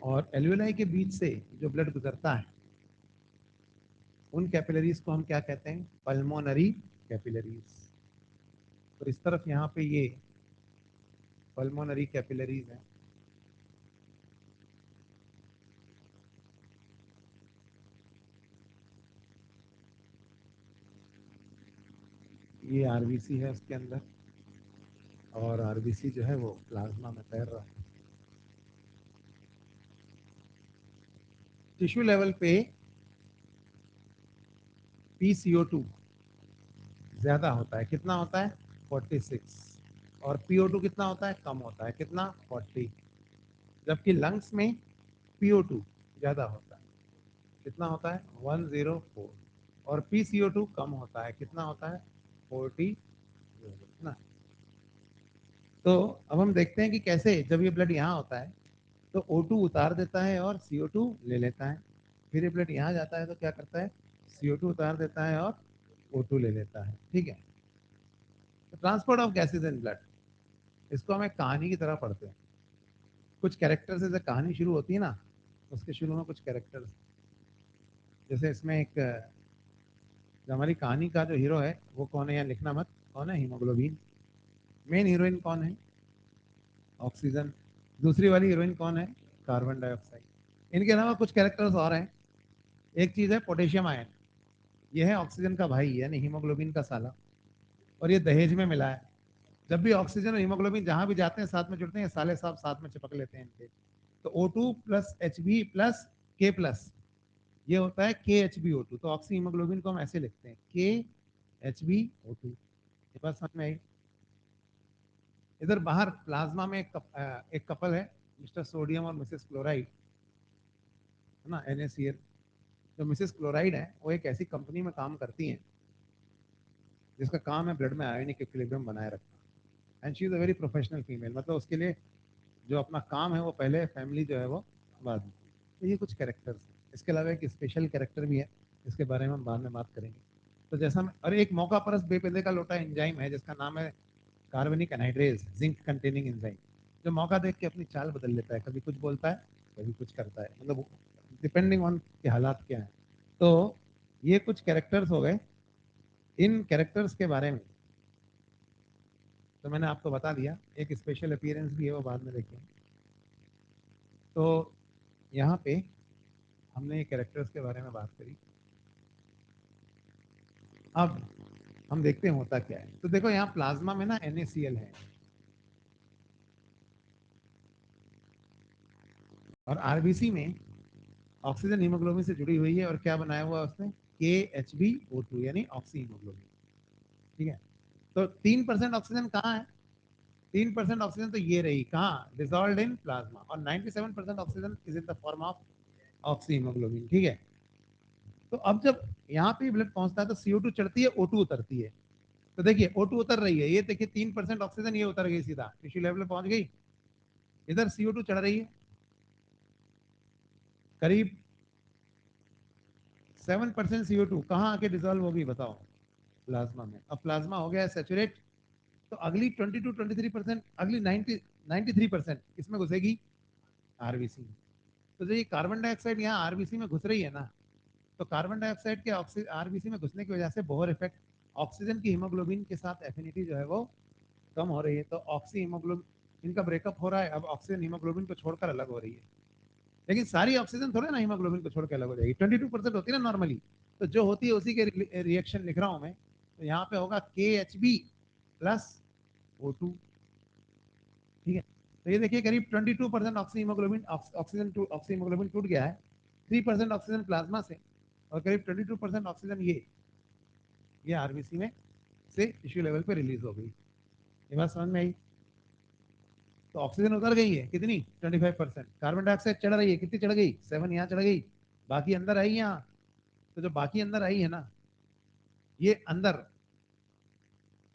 और एल्वेलाई के बीच से जो ब्लड गुजरता है उन कैपिलरीज को हम क्या कहते हैं, पल्मोनरी कैपिलरीज। तो इस तरफ यहाँ पे ये पल्मोनरी कैपिलरीज है। ये आरबीसी है उसके अंदर और आरबीसी जो है वो प्लाज्मा में तैर रहा है। टिश्यू लेवल पे PCO2 ज्यादा होता है। कितना होता है, 46। और PO2 कितना होता है, कम होता है। कितना, 40। जबकि लंग्स में PO2 ज्यादा होता है। कितना होता है, 104। और PCO2 कम होता है। कितना होता है, 40 ना। तो अब हम देखते हैं कि कैसे जब ये ब्लड यहाँ होता है तो O2 उतार देता है और CO2 ले लेता है। फिर ये ब्लड यहाँ जाता है तो क्या करता है, CO2 उतार देता है और O2 ले लेता है। ठीक है, तो transport of gases in blood, इसको हम एक कहानी की तरह पढ़ते हैं। कुछ कैरेक्टर से जब कहानी शुरू होती है ना, उसके शुरू में कुछ कैरेक्टर्स, जैसे इसमें एक जो हमारी कहानी का जो हीरो है वो कौन है, या लिखना मत, कौन है, हीमोग्लोबिन। मेन हीरोइन कौन है, ऑक्सीजन। दूसरी वाली हीरोइन कौन है, कार्बन डाइऑक्साइड। इनके अलावा कुछ कैरेक्टर्स और हैं। एक चीज है पोटेशियम आयन, ये है ऑक्सीजन का भाई यानी हीमोग्लोबिन का साला, और ये दहेज में मिला है। जब भी ऑक्सीजन और हीमोग्लोबिन जहां भी जाते हैं साथ में जुड़ते हैं, साले साहब साथ में चिपक लेते हैं इनके। तो O2 plus HB plus K plus, ये होता है KHbO2। तो ऑक्सी हीमोग्लोबिन को हम ऐसे लिखते हैं KHbO2। ये बात समझ में आई। इधर बाहर प्लाज्मा में एक कपल है, मिस्टर सोडियम और मिसेस क्लोराइड, है ना, NaCl। जो मिसेस क्लोराइड है वो एक ऐसी कंपनी में काम करती हैं जिसका काम है ब्लड में आयोनिक इक्विलिब्रियम बनाए रखना। And she is a very professional female, मतलब उसके लिए जो अपना काम है वो पहले, फैमिली जो है वो बाद में। तो ये कुछ कैरेक्टर्स हैं। इसके अलावा एक स्पेशल कैरेक्टर भी है, इसके बारे में हम बाद में बात करेंगे। तो जैसा और एक मौका परस बेपेंदे का लोटा एंजाइम है जिसका नाम है carbonic anhydrase zinc containing enzyme, जो मौका देख के अपनी चाल बदल लेता है। कभी कुछ बोलता है, कभी कुछ करता है, मतलब डिपेंडिंग ऑन के हालात क्या है। तो ये कुछ कैरेक्टर्स हो गए। इन कैरेक्टर्स के बारे में तो मैंने आपको बता दिया। एक स्पेशल अपीयरेंस भी है, वो बाद में देखेंगे। तो यहाँ पे हमने कैरेक्टर्स के बारे में बात करी। अब हम देखते हैं होता क्या है। तो देखो यहाँ प्लाज्मा में ना NaCl है और आरबीसी में ऑक्सीजन हीमोग्लोबिन से जुड़ी हुई है और क्या बनाया हुआ है उसने, KHbO2 यानी ऑक्सी हीमोग्लोबिन। ठीक है, तो 3% ऑक्सीजन कहाँ है? 3% ऑक्सीजन तो ये रही कहाँ, डिसॉल्व इन प्लाज्मा, और 97% oxygen is in the form of oxy haemoglobin. ठीक है, तो अब जब यहाँ पे ब्लड पहुंचता है तो CO2 चढ़ती है, O2 उतरती है। तो देखिए O2 उतर रही है, ये देखिए 3% ऑक्सीजन ये उतर गई सीधा टिश्यू लेवल पे पहुंच गई, इधर CO2 चढ़ रही है करीब 7% CO2 कहाँ आके डिजोल्व होगी बताओ, प्लाज्मा में। अब प्लाज्मा हो गया सैचुरेट, तो अगली 22-23%, अगली 93% इसमें घुसेगी आरबीसी में। तो जो ये कार्बन डाइऑक्साइड यहाँ आरबीसी में घुस रही है ना, तो कार्बन डाइऑक्साइड के आरबीसी में घुसने की वजह से बोहर इफेक्ट, ऑक्सीजन की हीमोग्लोबिन के साथ एफिनिटी जो है वो कम हो रही है, तो ऑक्सी हीमोग्लोबिन इनका ब्रेकअप हो रहा है, अब ऑक्सीजन हीमोग्लोबिन को छोड़कर अलग हो रही है। लेकिन सारी ऑक्सीजन थोड़े ना हीमोग्लोबिन को छोड़ के अलग हो जाएगी, 22% होती है ना नॉर्मली, तो जो होती है उसी के रिएक्शन लिख रहा हूं मैं। तो यहाँ पे होगा KHB प्लस O2। ठीक है, तो ये देखिए करीब 22% ऑक्सी हीमोग्लोबिन टूट गया है, 3% ऑक्सीजन प्लाज्मा से, और करीब 22% ऑक्सीजन ये आरबीसी में से टिश्यू लेवल पे रिलीज हो गई। ये बात समझ में आई? तो ऑक्सीजन उतर गई है कितनी, 25%। कार्बन डाइऑक्साइड चढ़ रही है, कितनी चढ़ गई, 7 यहाँ चढ़ गई, बाकी अंदर आई यहाँ। तो जो बाकी अंदर आई है ना, ये अंदर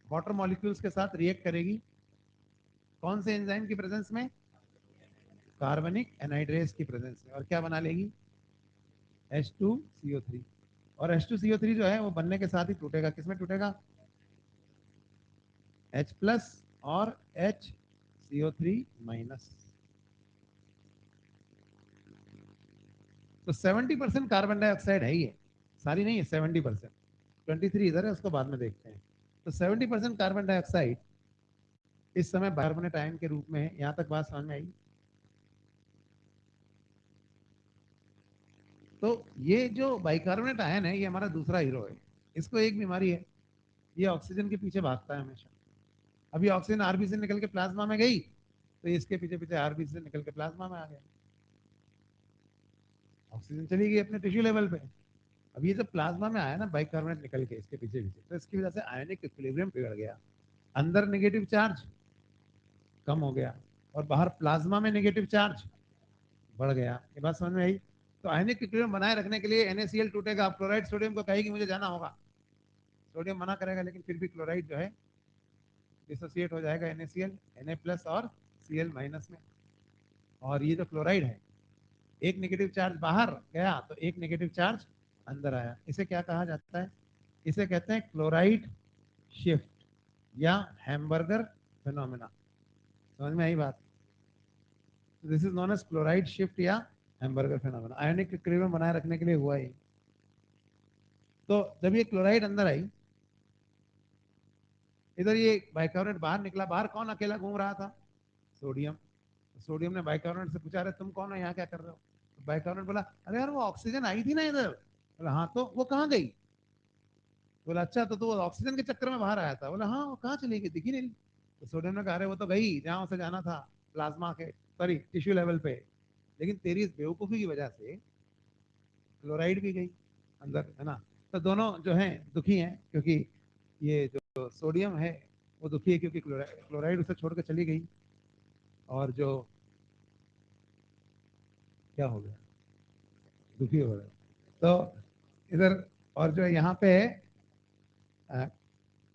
वाटर मॉलिक्यूल्स के साथ रिएक्ट करेगी, कौन से एंजाइम की प्रेजेंस में, कार्बनिक एनहाइड्रेस की प्रेजेंस में, और क्या बना लेगी, H2CO3। और H2CO3 जो है वो बनने के साथ ही टूटेगा, किसमें टूटेगा, H प्लस और HCO3 माइनस। तो 70% कार्बन डाइऑक्साइड है ये, सारी नहीं है, 70%। 23 इधर है, उसको बाद में देखते हैं। तो 70% कार्बन डाइऑक्साइड इस समय बाइकार्बोनेट आयन के रूप में है। यहाँ तक बात समझ में आई? तो ये जो बाइकार्बोनेट आयन है ये हमारा दूसरा हीरो है। इसको एक बीमारी है, ये ऑक्सीजन के पीछे भागता है हमेशा। अभी ऑक्सीजन आरबीसी से निकल के प्लाज्मा में गई, तो इसके पीछे पीछे आरबीसी से निकल के प्लाज्मा में आ गया, ऑक्सीजन चली गई अपने टिश्यू लेवल पे। अब ये जब प्लाज्मा में आया ना बाइकार्बोनेट निकल के इसके पीछे पीछे, तो इसकी वजह से आयनिक इक्विलिब्रियम बिगड़ गया, अंदर नेगेटिव चार्ज कम हो गया, और बाहर प्लाज्मा में नेगेटिव चार्ज बढ़ गया। ये बात समझ में आई? तो आयनिक इक्विलिब्रियम बनाए रखने के लिए NaCl टूटेगा। अब क्लोराइड सोडियम को कहेगी मुझे जाना होगा, सोडियम मना करेगा, लेकिन फिर भी क्लोराइड जो है डिसोसिएट हो जाएगा NaCl, Na प्लस और Cl माइनस में। और ये जो क्लोराइड है, एक नेगेटिव चार्ज बाहर गया तो एक नेगेटिव चार्ज अंदर आया, इसे क्या कहा जाता है, इसे कहते हैं क्लोराइड शिफ्ट या हैमबर्गर फिनोमेना। समझ में आई बात? This is known as chloride shift या हैमबर्गर फिनोमेना, आयनिक इक्विलिब्रियम बनाए रखने के लिए हुआ है। तो जब ये क्लोराइड अंदर आई, इधर ये बाइकार्बोनेट बाहर निकला, बाहर कौन अकेला घूम रहा था, सोडियम। सोडियम ने बाइकार्बोनेट से पूछा, अरे तुम कौन हो, यहाँ क्या कर रहे हो? तो बाइकार्बोनेट बोला, अरे यार वो ऑक्सीजन आई थी ना इधर। बोला हाँ, तो वो कहाँ गई? बोला अच्छा, तो वो ऑक्सीजन के चक्कर में बाहर आया था। बोला हाँ, वो कहाँ चली गई, दिखी नहीं। तो सोडियम ने कहा, अरे वो तो गई जहाँ उसे जाना था, प्लाज्मा के, सॉरी टिश्यू लेवल पे, लेकिन तेरी इस बेवकूफ़ी की वजह से क्लोराइड भी गई अंदर, है ना। तो दोनों जो हैं दुखी हैं, क्योंकि ये जो सोडियम है वो दुखी है क्योंकि क्लोराइड उसे छोड़ के चली गई, और जो क्या हो गया, दुखी हो गया। तो इधर, और जो यहाँ पे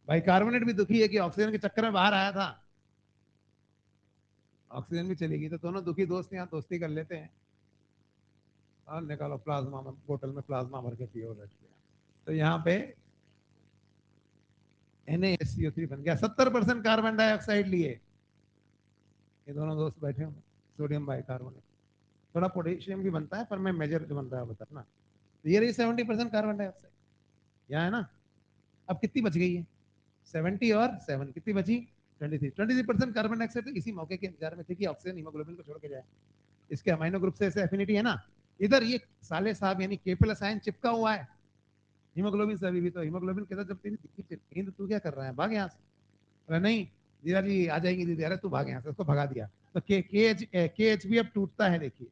बाइकार्बोनेट भी दुखी है कि ऑक्सीजन के चक्कर में बाहर आया था, ऑक्सीजन भी चली गई, तो दोनों दुखी दोस्त यहाँ दोस्ती कर लेते हैं, और निकालो प्लाज्मा में, बोतल में प्लाज्मा भर के पियो बैठ के। तो यहाँ पे NaSCO3 बन गया, 70% कार्बन डाइऑक्साइड लिए ये दोनों दोस्त बैठे हुए, सोडियम बाइकार्बोनेट। थोड़ा पोटेशियम भी बनता है, पर मैं मेजर जो बन रहा है बता ना। तो ये रही 70% कार्बन डाइऑक्साइड, यहाँ है ना। अब कितनी बच गई है, 70 और 7 कितनी बची, 23% कार्बन डाइऑक्साइड। तो इसी मौके के इंतजार में थे कि ऑक्सीजन हीमोग्लोबिन को छोड़ के जाए, इसके अमाइनो ग्रुप से ऐसे एफिनिटी है ना। इधर ये साले साहब यानी K प्लस आयन चिपका हुआ है हीमोग्लोबिन से अभी भी। तो हीमोग्लोबिन कहता जब तेरी दिखी चिपकी तो तू क्या कर रहा है, भाग यहाँ से। अरे नहीं दीदा जी आ जाएंगी दीदी, अरे तू भाग यहाँ से, उसको भगा दिया। तो के एच भी अब टूटता है देखिए,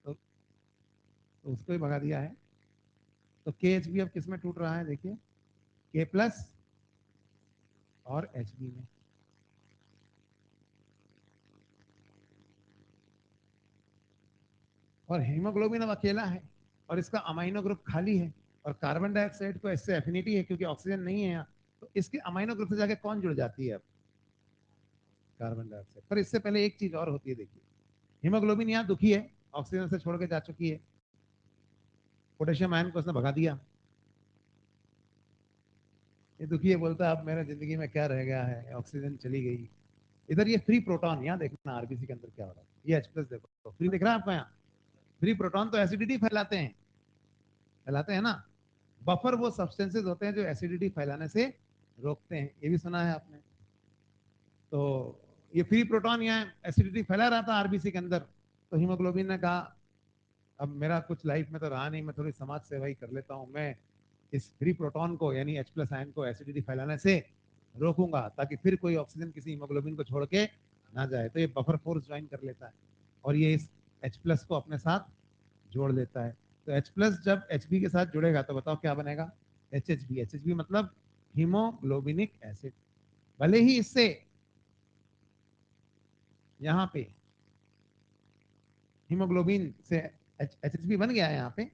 तो उसको ही भगा दिया है। तो के एच भी अब किस में टूट रहा है देखिए, K प्लस और Hb में। और हीमोग्लोबिन अब अकेला है और इसका अमाइनो ग्रुप खाली है, और कार्बन डाइऑक्साइड को इससे एफिनिटी है क्योंकि ऑक्सीजन नहीं है यहाँ, तो इसके अमाइनो ग्रुप से जाके कौन जुड़ जाती है अब? Carbon dioxide. पर इससे पहले एक चीज और होती है, देखिए हीमोग्लोबिन यहाँ दुखी है, ऑक्सीजन से छोड़ के जा चुकी है, पोटेशियम आयन को उसने भगा दिया, ये दुखी है, बोलता है अब मेरे जिंदगी में क्या रह गया है, ऑक्सीजन चली गई। इधर ये फ्री प्रोटॉन, यहाँ देखना आरबीसी के अंदर क्या हो रहा है, ये H+ देखो फ्री दिख रहा है आपको यहाँ। फ्री प्रोटॉन तो एसिडिटी फैलाते हैं, फैलाते हैं ना। बफर वो सब्सटेंसेस होते हैं जो एसिडिटी फैलाने से रोकते हैं, ये भी सुना है आपने। तो ये फ्री प्रोटॉन यहाँ एसिडिटी फैला रहा था आरबीसी के अंदर, तो हीमोग्लोबिन ने कहा अब मेरा कुछ लाइफ में तो रहा नहीं, मैं थोड़ी समाज सेवा ही कर लेता हूँ, मैं इस फ्री प्रोटॉन को यानी H+ आयन को एसिडिटी फैलाने से रोकूंगा ताकि फिर कोई ऑक्सीजन किसी हीमोग्लोबिन को छोड़ के ना जाए। तो ये बफर फोर्स ज्वाइन कर लेता है और ये इस H+ को अपने साथ जोड़ लेता है। तो H+ जब Hb के साथ जुड़ेगा तो बताओ क्या बनेगा? HHB। HHB मतलब हीमोग्लोबिनिक एसिड। भले ही इससे यहाँ पे हीमोग्लोबिन से HHB बन गया है यहाँ पे,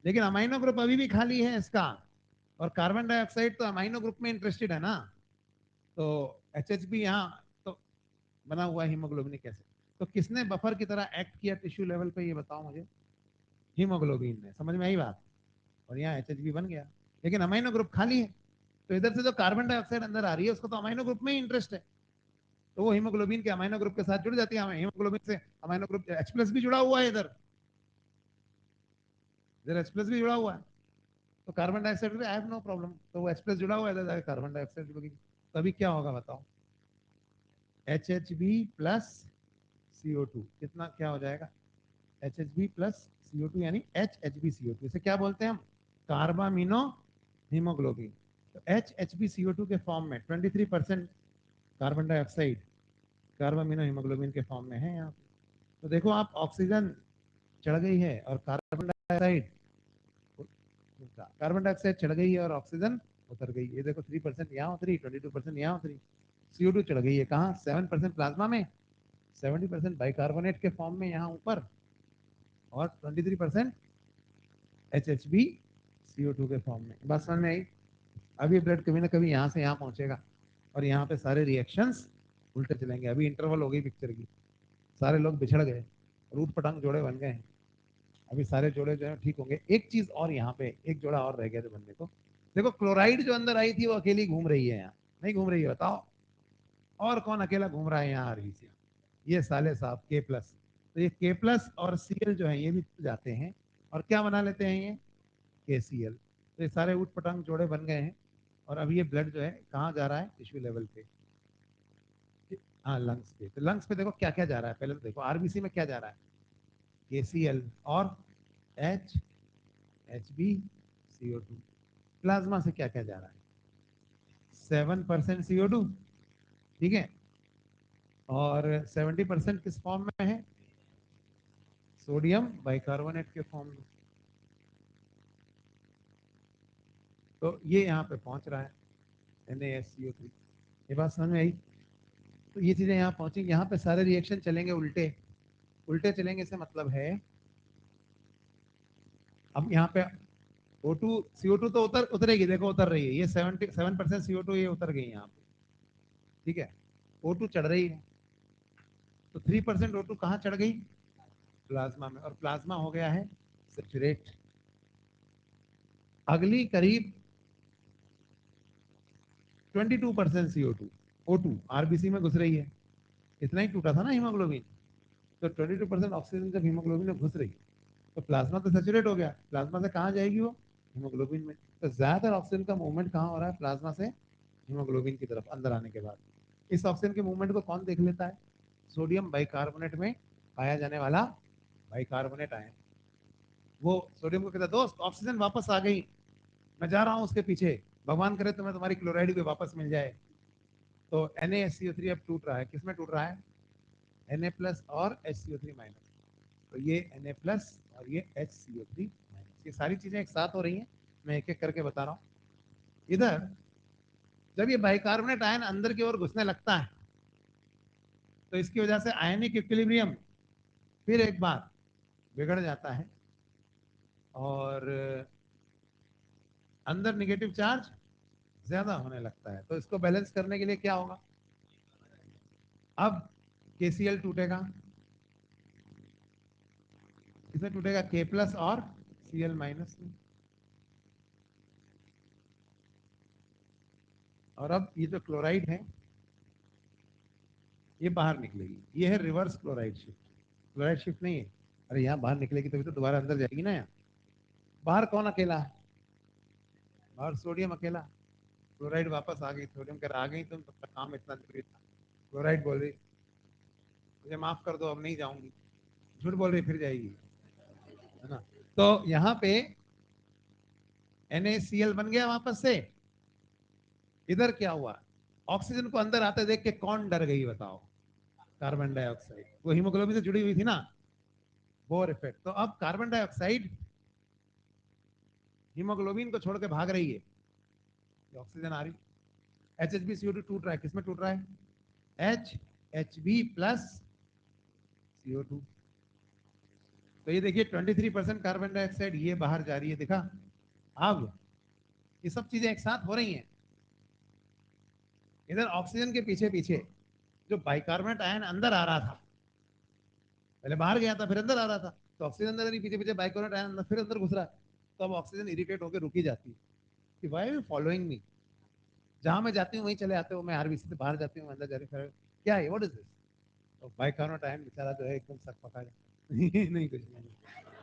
लेकिन अमाइनो ग्रुप अभी भी खाली है इसका, और कार्बन डाइऑक्साइड तो अमाइनो ग्रुप में इंटरेस्टेड है ना। तो HHB यहाँ तो बना हुआ है हीमोग्लोबिनिक एसिड। तो किसने बफर की तरह एक्ट किया टिश्यू लेवल पे, ये बताओ मुझे? हीमोग्लोबिन ने। समझ में आई बात? और यहाँ HHB बन गया, लेकिन अमाइनो ग्रुप खाली है। तो इधर से जो कार्बन डाइऑक्साइड अंदर आ रही है उसको तो अमाइनो ग्रुप में ही इंटरेस्ट है, तो वो हीमोग्लोबिन के अमाइनो ग्रुप के साथ जुड़ जाती है। हीमोग्लोबिन से अमाइनो ग्रुप H+ भी जुड़ा हुआ है, इधर इधर H+ भी जुड़ा हुआ है। तो carbon dioxide I have no problem, तो वो H+ जुड़ा हुआ है, इधर जाके कार्बन डाइऑक्साइड जुड़ेगी। तो अभी क्या होगा बताओ? HHB+CO2 कितना क्या हो जाएगा? HHB+CO2 यानी HHbCO2, इसे क्या बोलते हैं हम? Carbamino haemoglobin. तो HHbCO2 के फॉर्म में 23% कार्बन डाइऑक्साइड कार्बामिनो हीमोग्लोबिन के फॉर्म में है यहाँ पे। तो देखो आप, ऑक्सीजन चढ़ गई है और कार्बन डाइऑक्साइड चढ़ गई है और ऑक्सीजन उतर गई। ये देखो 3% यहाँ उतरी, 22% यहाँ उतरी। CO2 चढ़ गई है कहाँ? 7% प्लाज्मा में, 70% बाइकार्बोनेट के फॉर्म में यहाँ ऊपर, और 23% HHbCO2 के फॉर्म में। बात समझ में आई? अभी ब्लड कभी ना कभी यहाँ से यहाँ पहुंचेगा और यहाँ पे सारे रिएक्शंस उल्टे चलेंगे। अभी इंटरवल हो गई पिक्चर की, सारे लोग बिछड़ गए, रूट पटांग जोड़े बन गए हैं। अभी सारे जोड़े जो है ठीक होंगे। एक चीज और, यहाँ पे एक जोड़ा और रह गया जो बनने को। देखो क्लोराइड जो अंदर आई थी वो अकेली घूम रही है यहाँ, नहीं घूम रही है? बताओ और कौन अकेला घूम रहा है यहाँ आरबीसी? ये साले साहब K+। तो ये K+ और Cl जो है ये भी जाते हैं और क्या बना लेते हैं? ये KCl। तो ये सारे उठ पटांग जोड़े बन गए हैं और अब ये ब्लड जो है कहाँ जा रहा है? टिश्यू लेवल पे। हाँ लंग्स पे। तो लंग्स पे देखो क्या क्या जा रहा है, पहले तो देखो आरबीसी में क्या जा रहा है? KCl और HHbCO2। प्लाज्मा से क्या क्या जा रहा है? 7% CO2, ठीक है, और 70% किस फॉर्म में है? सोडियम बाइकार्बोनेट के फॉर्म में। तो ये यहाँ पे पहुंच रहा है NaSCO3। ये बात समझ में आई? तो ये चीजें यहाँ पहुंची, यहाँ पे सारे रिएक्शन चलेंगे उल्टे। उल्टे चलेंगे से मतलब है, अब यहाँ पे O2 CO2 तो उतरेगी, देखो उतर रही है, ये 77% CO2 ये उतर गई यहाँ पे, ठीक है। O2 चढ़ रही है, तो 3% O2 कहाँ चढ़ गई? प्लाज्मा में, और प्लाज्मा हो गया है सेचुरेट। अगली करीब 22% CO2 O2 आरबीसी में घुस रही है। इतना ही टूटा था ना हीमोग्लोबिन, तो 22% ऑक्सीजन जब हीमोग्लोबिन में घुस रही है तो प्लाज्मा तो सेचुरेट हो गया, प्लाज्मा से कहाँ जाएगी वो? हीमोग्लोबिन में। तो ज्यादातर ऑक्सीजन का मूवमेंट कहाँ हो रहा है? प्लाज्मा से हीमोग्लोबिन की तरफ अंदर आने के बाद। इस ऑक्सीजन के मूवमेंट को कौन देख लेता है? सोडियम बाइकार्बोनेट में पाया जाने वाला बाइकार्बोनेट आयन। वो सोडियम को कहता है दोस्त ऑक्सीजन वापस आ गई, मैं जा रहा हूँ उसके पीछे, भगवान करे तुम्हें तुम्हारी क्लोराइड भी वापस मिल जाए। तो NaSCO3 अब टूट रहा है, किसमें टूट रहा है? Na+ और HCO3-। तो ये Na+ और ये HCO3-। ये सारी चीजें एक साथ हो रही हैं, मैं एक एक करके बता रहा हूँ। इधर जब ये बाइकार्बोनेट आयन अंदर की ओर घुसने लगता है तो इसकी वजह से आयनिक इक्विलिब्रियम फिर एक बार बिगड़ जाता है और अंदर निगेटिव चार्ज ज्यादा होने लगता है। तो इसको बैलेंस करने के लिए क्या होगा, अब KCl टूटेगा, इसमें टूटेगा K प्लस और Cl माइनस में। और अब ये जो क्लोराइड है ये बाहर निकलेगी, ये है reverse chloride shift. Chloride shift नहीं है, अरे यहाँ बाहर निकलेगी तभी तो दोबारा अंदर जाएगी ना। यहाँ बाहर कौन अकेला है, बाहर सोडियम अकेला, क्लोराइड वापस आ गई, सोडियम कर आ गई, तुम तब तक काम इतना जरूरी था। क्लोराइड बोल रही मुझे माफ कर दो अब नहीं जाऊंगी, झूठ बोल रही फिर जाएगी, है ना। तो यहाँ पे NaCl बन गया वापस से। इधर क्या हुआ, ऑक्सीजन को अंदर आते देख के कौन डर गई बताओ, कार्बन डाइऑक्साइड, वो हीमोग्लोबिन से जुड़ी हुई थी ना, बोर इफेक्ट। तो अब कार्बन डाइऑक्साइड हीमोग्लोबिन को छोड़ के भाग रही है, ऑक्सीजन आ रही, HHbCO2 टूट रहा है, किसमें टूट रहा है, HHb प्लस CO2। तो ये देखिए 23% कार्बन डाइऑक्साइड ये बाहर जा रही है, दिखा। अब ये सब चीजें एक साथ हो रही हैं। इधर ऑक्सीजन के पीछे पीछे जो बाइकार्बोनेट आयन अंदर आ रहा था, पहले बाहर गया था फिर अंदर आ रहा था, तो ऑक्सीजन अंदर नहीं, पीछे पीछे बाइकार्बोनेट आयन अंदर फिर अंदर घुस रहा है। तो अब ऑक्सीजन इरिटेट होकर रुकी जाती है कि why are you following me, जहां मैं जाती हूँ वहीं चले आते हो, मैं RBC से बाहर जाती हूँ अंदर जा रही हूँ, क्या है, व्हाट इज दिस। तो बाइकार्बोनेट आयन बेचारा जो है एकदम सक पका जाता है नहीं कुछ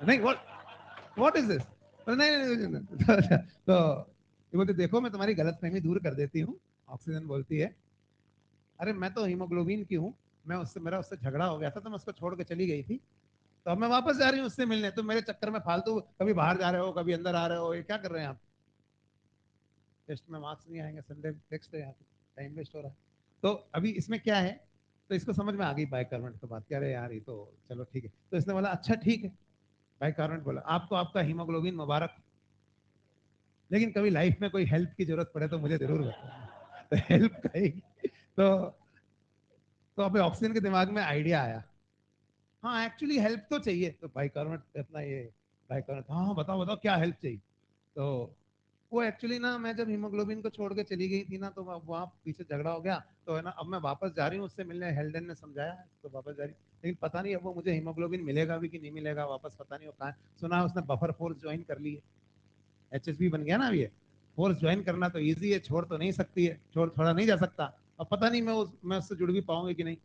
नहीं, व्हाट इज दिस, नहीं नहीं, नहीं, नहीं। तो ये बोलते देखो मैं तुम्हारी गलतफहमी दूर कर देती हूँ। ऑक्सीजन बोलती है अरे मैं तो हीमोग्लोबिन की हूँ, मैं उससे, मेरा उससे झगड़ा हो गया था तो मैं उसको छोड़ के चली गई थी, तो अब मैं वापस जा रही हूँ उससे मिलने, तो मेरे चक्कर में फालतू कभी बाहर जा रहे हो कभी अंदर आ रहे हो, ये क्या कर रहे हैं आप। टेस्ट में मार्क्स नहीं आएंगे, संडे टेस्ट है यहाँ पे, टाइम वेस्ट हो रहा है। तो अभी इसमें क्या है, तो इसको समझ में आ गई बाइकार्बोनेट की बात, कह रहे यार ये तो चलो ठीक है। तो इसने बोला अच्छा ठीक है, बाइकार्बोनेट बोला आपको आपका हीमोग्लोबिन मुबारक, लेकिन कभी लाइफ में कोई हेल्प की जरूरत पड़े तो मुझे जरूर बताना। तो हेल्प करेगी। तो अभी ऑक्सीजन के दिमाग में आइडिया आया, हाँ एक्चुअली हेल्प तो चाहिए, तो बाइकार्बोनेट अपना ये बाइकार्बोनेट, हाँ हाँ बताओ बताओ क्या हेल्प चाहिए। तो वो एक्चुअली ना मैं जब हीमोग्लोबिन को छोड़ के चली गई थी ना, तो वहाँ पीछे झगड़ा हो गया, तो है ना अब मैं वापस जा रही हूँ उससे मिलने, हेल्डन ने समझाया तो वापस जा रही, लेकिन पता नहीं अब वो मुझे हीमोग्लोबिन मिलेगा भी कि नहीं मिलेगा वापस, पता नहीं वो कहाँ, सुना है उसने बफर फोर्स ज्वाइन कर ली है, HSB बन गया ना अब ये, फोर्स ज्वाइन करना तो ईजी है, छोड़ तो नहीं सकती है, छोड़ा नहीं जा सकता। अब पता नहीं मैं उससे जुड़ भी पाऊंगी कि नहीं।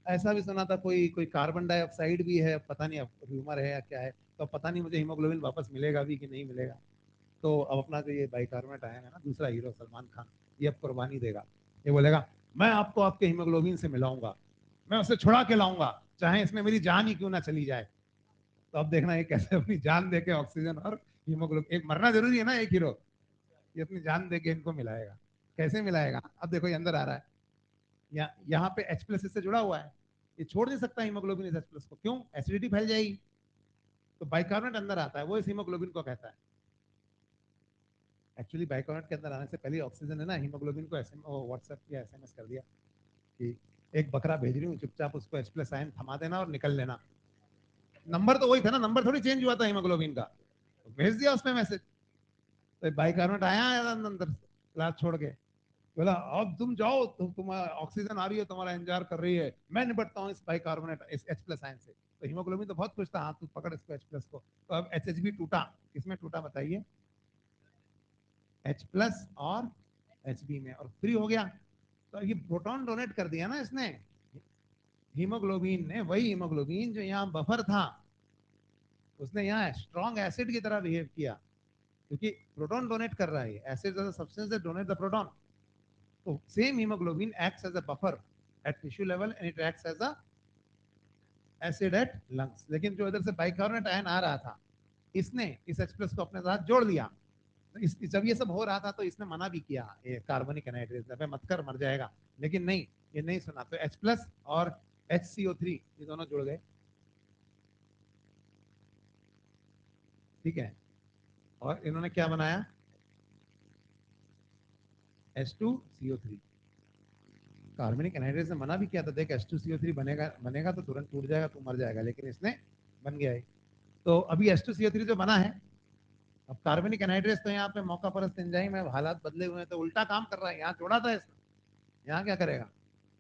ऐसा भी सुना था कोई कोई कार्बन डाइऑक्साइड भी है, पता नहीं अब ह्यूमर है या क्या है, तो पता नहीं मुझे हीमोग्लोबिन वापस मिलेगा भी कि नहीं मिलेगा। तो अब अपना जो ये बाइकार्बोनेट आया है ना, दूसरा हीरो सलमान खान, ये अब कुर्बानी देगा, ये बोलेगा मैं आपको आपके हीमोग्लोबिन से मिलाऊंगा, मैं उसे छुड़ा के लाऊंगा, चाहे इसमें मेरी जान ही क्यों ना चली जाए। तो अब देखना ये कैसे अपनी जान दे के ऑक्सीजन और हीमोग्लोबिन, एक मरना जरूरी है ना एक हीरो, ये अपनी जान दे के इनको मिलाएगा। कैसे मिलाएगा, अब देखो ये अंदर आ रहा है, यहाँ पे H प्लस इससे जुड़ा हुआ है, ये छोड़ नहीं सकता हीमोग्लोबिन इस H प्लस को, क्यों, एसिडिटी फैल जाएगी। तो बाइकार्बोनेट अंदर आता है, वो इस हीमोग्लोबिन को कहता है, एक्चुअली बाइकार्बोनेट के अंदर आने से पहले ऑक्सीजन है ना हीमोग्लोबिन को व्हाट्सएप या SMS कर दिया कि एक बकरा भेज रही हूँ, चुपचाप उसको H प्लस आयन थमा देना और निकल लेना। नंबर तो वही था ना, नंबर थोड़ी चेंज हुआ था हीमोग्लोबिन का, तो भेज दिया उसमें मैसेज। तो बाइकार्बोनेट आया अंदर क्लास छोड़ के, बोला अब तुम जाओ, तुम ऑक्सीजन आ रही है तुम्हारा इंतजार कर रही है, मैं निपटता हूँ इस बाइकार्बोनेट इस H प्लस आयन से। तो हीमोग्लोबिन तो बहुत खुश था, हाँ तू पकड़ इसको H प्लस को। तो अब HHB टूटा, किसमें टूटा बताइए, H प्लस और HB में, और फ्री हो गया। तो ये प्रोटॉन डोनेट कर दिया ना इसने, हीमोग्लोबिन ने, वही हीमोग्लोबिन जो यहाँ बफर था, उसने यहाँ स्ट्रॉन्ग एसिड की तरह बिहेव किया, क्योंकि प्रोटॉन डोनेट कर रहा है, acid substance that donate the proton. तो same haemoglobin acts as a buffer at tissue level and it acts as a acid at lungs. लेकिन जो इधर से बाइकार्बोनेट आयन आ रहा था, इसने इस H प्लस को अपने साथ जोड़ लिया। तो जब ये सब हो रहा था तो इसने मना भी किया, ये कार्बनिक एनहाइड्रेट मत कर मर जाएगा, लेकिन नहीं, ये नहीं सुना, तो H प्लस और HCO3 ये दोनों जुड़ गए, ठीक है। और इन्होंने क्या बनाया, H2CO3। कार्बनिक एनहाइड्रेट ने मना भी किया था, देख H2CO3 बनेगा बनेगा तो तुरंत टूट जाएगा, तू मर जाएगा, लेकिन इसने बन गया है। तो अभी H2CO3 जो बना है, अब कार्बनिक एनहाइड्रेट तो यहाँ पे मौका परस्त एंजाइम है, हालात बदले हुए हैं तो उल्टा काम कर रहा है। यहाँ जोड़ा था इसने, यहाँ क्या करेगा,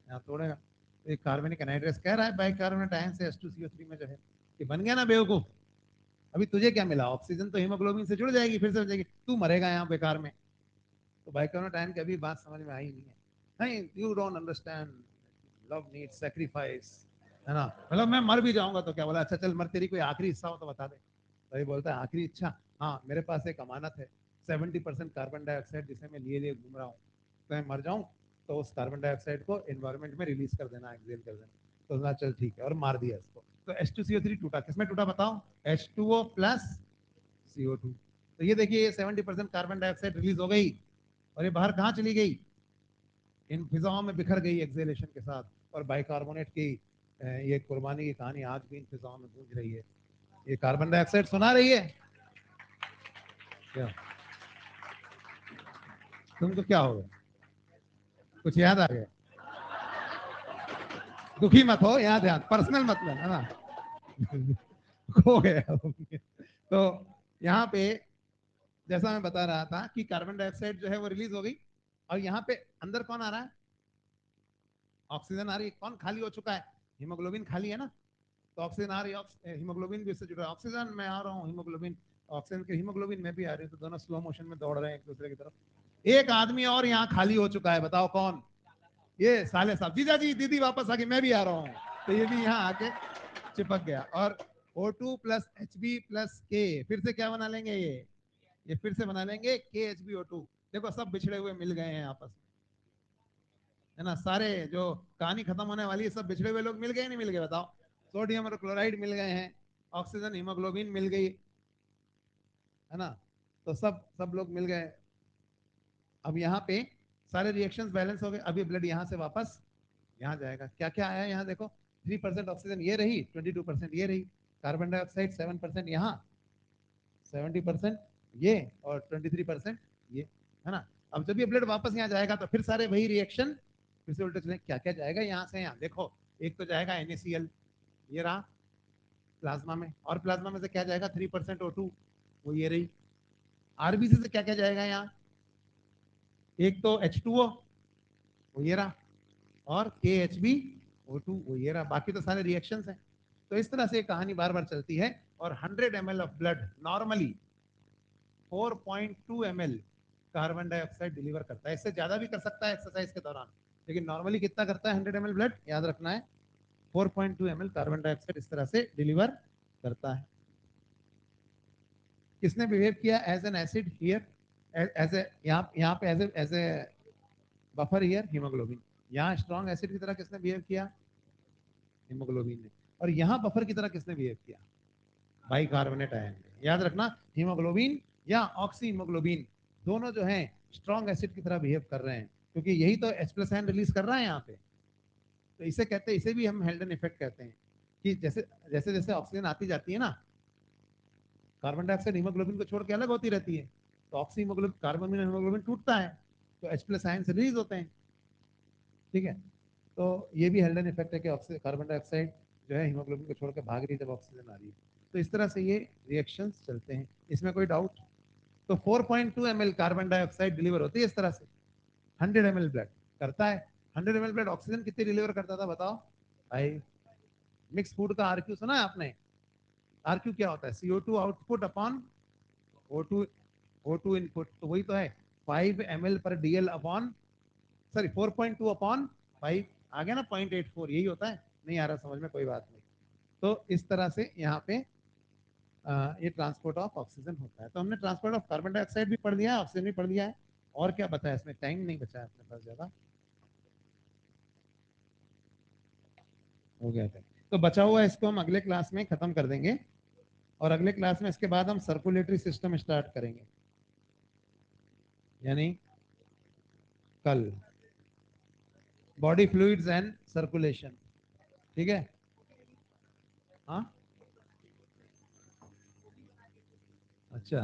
यहाँ तोड़ेगा। तो एक कार्बनिक एनहाइड्रेट कह रहा है बाइकार्बोनेट आयन से H2CO3 में जो है ये बन गया ना बेवकूफ। अभी तुझे क्या मिला, ऑक्सीजन तो हीमोग्लोबिन से जुड़ जाएगी, फिर से हो जाएगी, तू मरेगा यहाँ बेकार में। तो बाइकार्बोनेट आयन की अभी बात समझ में आई नहीं है। नहीं, you don't understand, love needs sacrifice, है ना। मतलब मैं मर भी जाऊंगा तो क्या, बोला अच्छा चल मर, तेरी कोई आखिरी इच्छा हो तो बता दे। तो ये बोलता है आखिरी इच्छा, हाँ मेरे पास एक अमानत है 70% कार्बन डाइऑक्साइड जिसे मैं लिए लिए घूम रहा हूँ, तो मैं मर जाऊं तो उस कार्बन डाइऑक्साइड को एनवायरमेंट में रिलीज कर देना, एक्सहेल कर देना। तो ना चल ठीक है, और मार दिया इसको। तो H2CO3 टूटा, किसमें टूटा बताओ, H2O प्लस CO2। तो ये देखिए ये 70% कार्बन डाइऑक्साइड रिलीज हो गई, और ये बाहर कहाँ चली गई, इन फिजाओं में बिखर गई एक्सेलेशन के साथ। और बाइकार्बोनेट की ये कुर्बानी की कहानी आज भी इन फिजाओं में गूंज रही है। ये कार्बन डाइऑक्साइड सुना रही है क्या, तुमको क्या हो गया, कुछ याद आ गया, दुखी मत हो, यहाँ ध्यान पर्सनल मतलब है ना। खो गया। तो यहाँ पे जैसा मैं बता रहा था कि कार्बन डाइऑक्साइड जो है वो रिलीज हो गई, और यहाँ पे अंदर कौन आ रहा है, ऑक्सीजन आ रही है। कौन खाली हो चुका है, हीमोग्लोबिन खाली है ना, तो ऑक्सीजन आ रही है, हीमोग्लोबिन भी इससे जुड़ा है, ऑक्सीजन में आ रहा हूँ, हीमोग्लोबिन ऑक्सीजन के हीमोग्लोबिन में भी आ रही है, तो दोनों स्लो मोशन में दौड़ रहे हैं एक दूसरे की तरफ। एक आदमी और यहाँ खाली हो चुका है, बताओ कौन, ये साले साहब, जीजा जी दीदी वापस आ गई, मैं भी आ रहा हूँ। तो ये भी यहाँ आके चिपक गया, और O2 plus Hb plus K, फिर से क्या बना लेंगे ये फिर से बना लेंगे KHbO2। देखो सब बिछड़े हुए मिल गए हैं आपस में, है ना, सारे जो कहानी खत्म होने वाली है, सब बिछड़े हुए लोग मिल गए नहीं मिल गए बताओ। सोडियम और क्लोराइड मिल गए हैं, ऑक्सीजन हीमोग्लोबिन मिल गई, है ना, तो सब सब लोग मिल गए। अब यहाँ पे सारे रिएक्शंस बैलेंस हो गए। अभी ब्लड यहाँ से वापस यहाँ जाएगा, क्या क्या आया यहाँ देखो, 3% ऑक्सीजन ये रही, 22% ये रही, कार्बन डाइऑक्साइड 7% यहाँ, 70% ये, और 23% ये, है ना। अब जब ये ब्लड वापस यहाँ जाएगा तो फिर सारे वही रिएक्शन फिर से उल्टे चले। क्या क्या जाएगा यहाँ से यहाँ देखो, एक तो जाएगा NaCl, ये रहा प्लाज्मा में, और प्लाज्मा में से क्या जाएगा 3% O2, वो ये रही। आरबीसी से क्या क्या जाएगा यहाँ, एक तो H2O, वो ये रहा, और KHbO2, वो ये रहा, बाकी तो सारे रिएक्शंस हैं। तो इस तरह से कहानी बार बार चलती है। और 100 ml of blood normally 4.2 ml carbon dioxide deliver करता है, इससे ज्यादा भी कर सकता है एक्सरसाइज के दौरान, लेकिन नॉर्मली कितना करता है 100 ml ब्लड, याद रखना है 4.2 ml कार्बन डाइऑक्साइड इस तरह से डिलीवर करता है। किसने बिहेव किया as an acid here, as a यहाँ पे as a buffer here haemoglobin, यहाँ स्ट्रॉन्ग एसिड की तरह किसने बिहेव किया, हीमोग्लोबिन ने, और यहाँ बफर की तरह किसने बिहेव किया, बाइकार्बोनेट आयन ने। याद रखना हीमोग्लोबिन या ऑक्सी हीमोग्लोबिन दोनों जो हैं स्ट्रॉन्ग एसिड की तरह बिहेव कर रहे हैं, क्योंकि यही तो H+ आयन रिलीज कर रहा है यहाँ पे। तो इसे कहते हैं, इसे भी हम हेल्डन इफेक्ट कहते हैं, कि जैसे जैसे जैसे ऑक्सीजन आती जाती है ना, कार्बन डाइऑक्साइड हीमोग्लोबिन को छोड़ के अलग होती रहती है, तो ऑक्सी हीमोग्लोबिन कार्बन हीमोग्लोबिन टूटता है, तो H+ आयन से रिलीज होते हैं। ठीक है, तो ये भी हेल्डन इफेक्ट है कि कार्बन डाइऑक्साइड जो है हीमोग्लोबिन को छोड़ के भाग रही है जब ऑक्सीजन आ रही है। तो इस तरह से ये रिएक्शंस चलते हैं, इसमें कोई डाउट। तो 4.2 ml कार्बन डाइऑक्साइड डिलीवर होती है इस तरह से, 100 ml ब्लड करता है। 100 ml ब्लड ऑक्सीजन कितनी डिलीवर करता था बताओ भाई। मिक्स फूड का आरक्यू सुना है आपने, आरक्यू क्या होता है, CO2 output upon O2 O2 input, तो वही तो है 5 ml पर DL अपॉन, सॉरी 4.2 अपॉन 5, आ गया ना 0.84, यही होता है। नहीं आ रहा समझ में, कोई बात नहीं। तो इस तरह से यहाँ पे ये ट्रांसपोर्ट ऑफ ऑक्सीजन होता है। तो हमने ट्रांसपोर्ट ऑफ कार्बन डाइऑक्साइड भी पढ़ दिया है, ऑक्सीजन भी पढ़ दिया है, और क्या बताया, इसमें टाइम नहीं बचा है अपने पास ज्यादा, हो गया था। तो बचा हुआ इसको हम अगले क्लास में खत्म कर देंगे, और अगले क्लास में इसके बाद हम सर्कुलेटरी सिस्टम स्टार्ट करेंगे, यानी कल, बॉडी फ्लूइड्स एंड सर्कुलेशन। ठीक है, हाँ, अच्छा।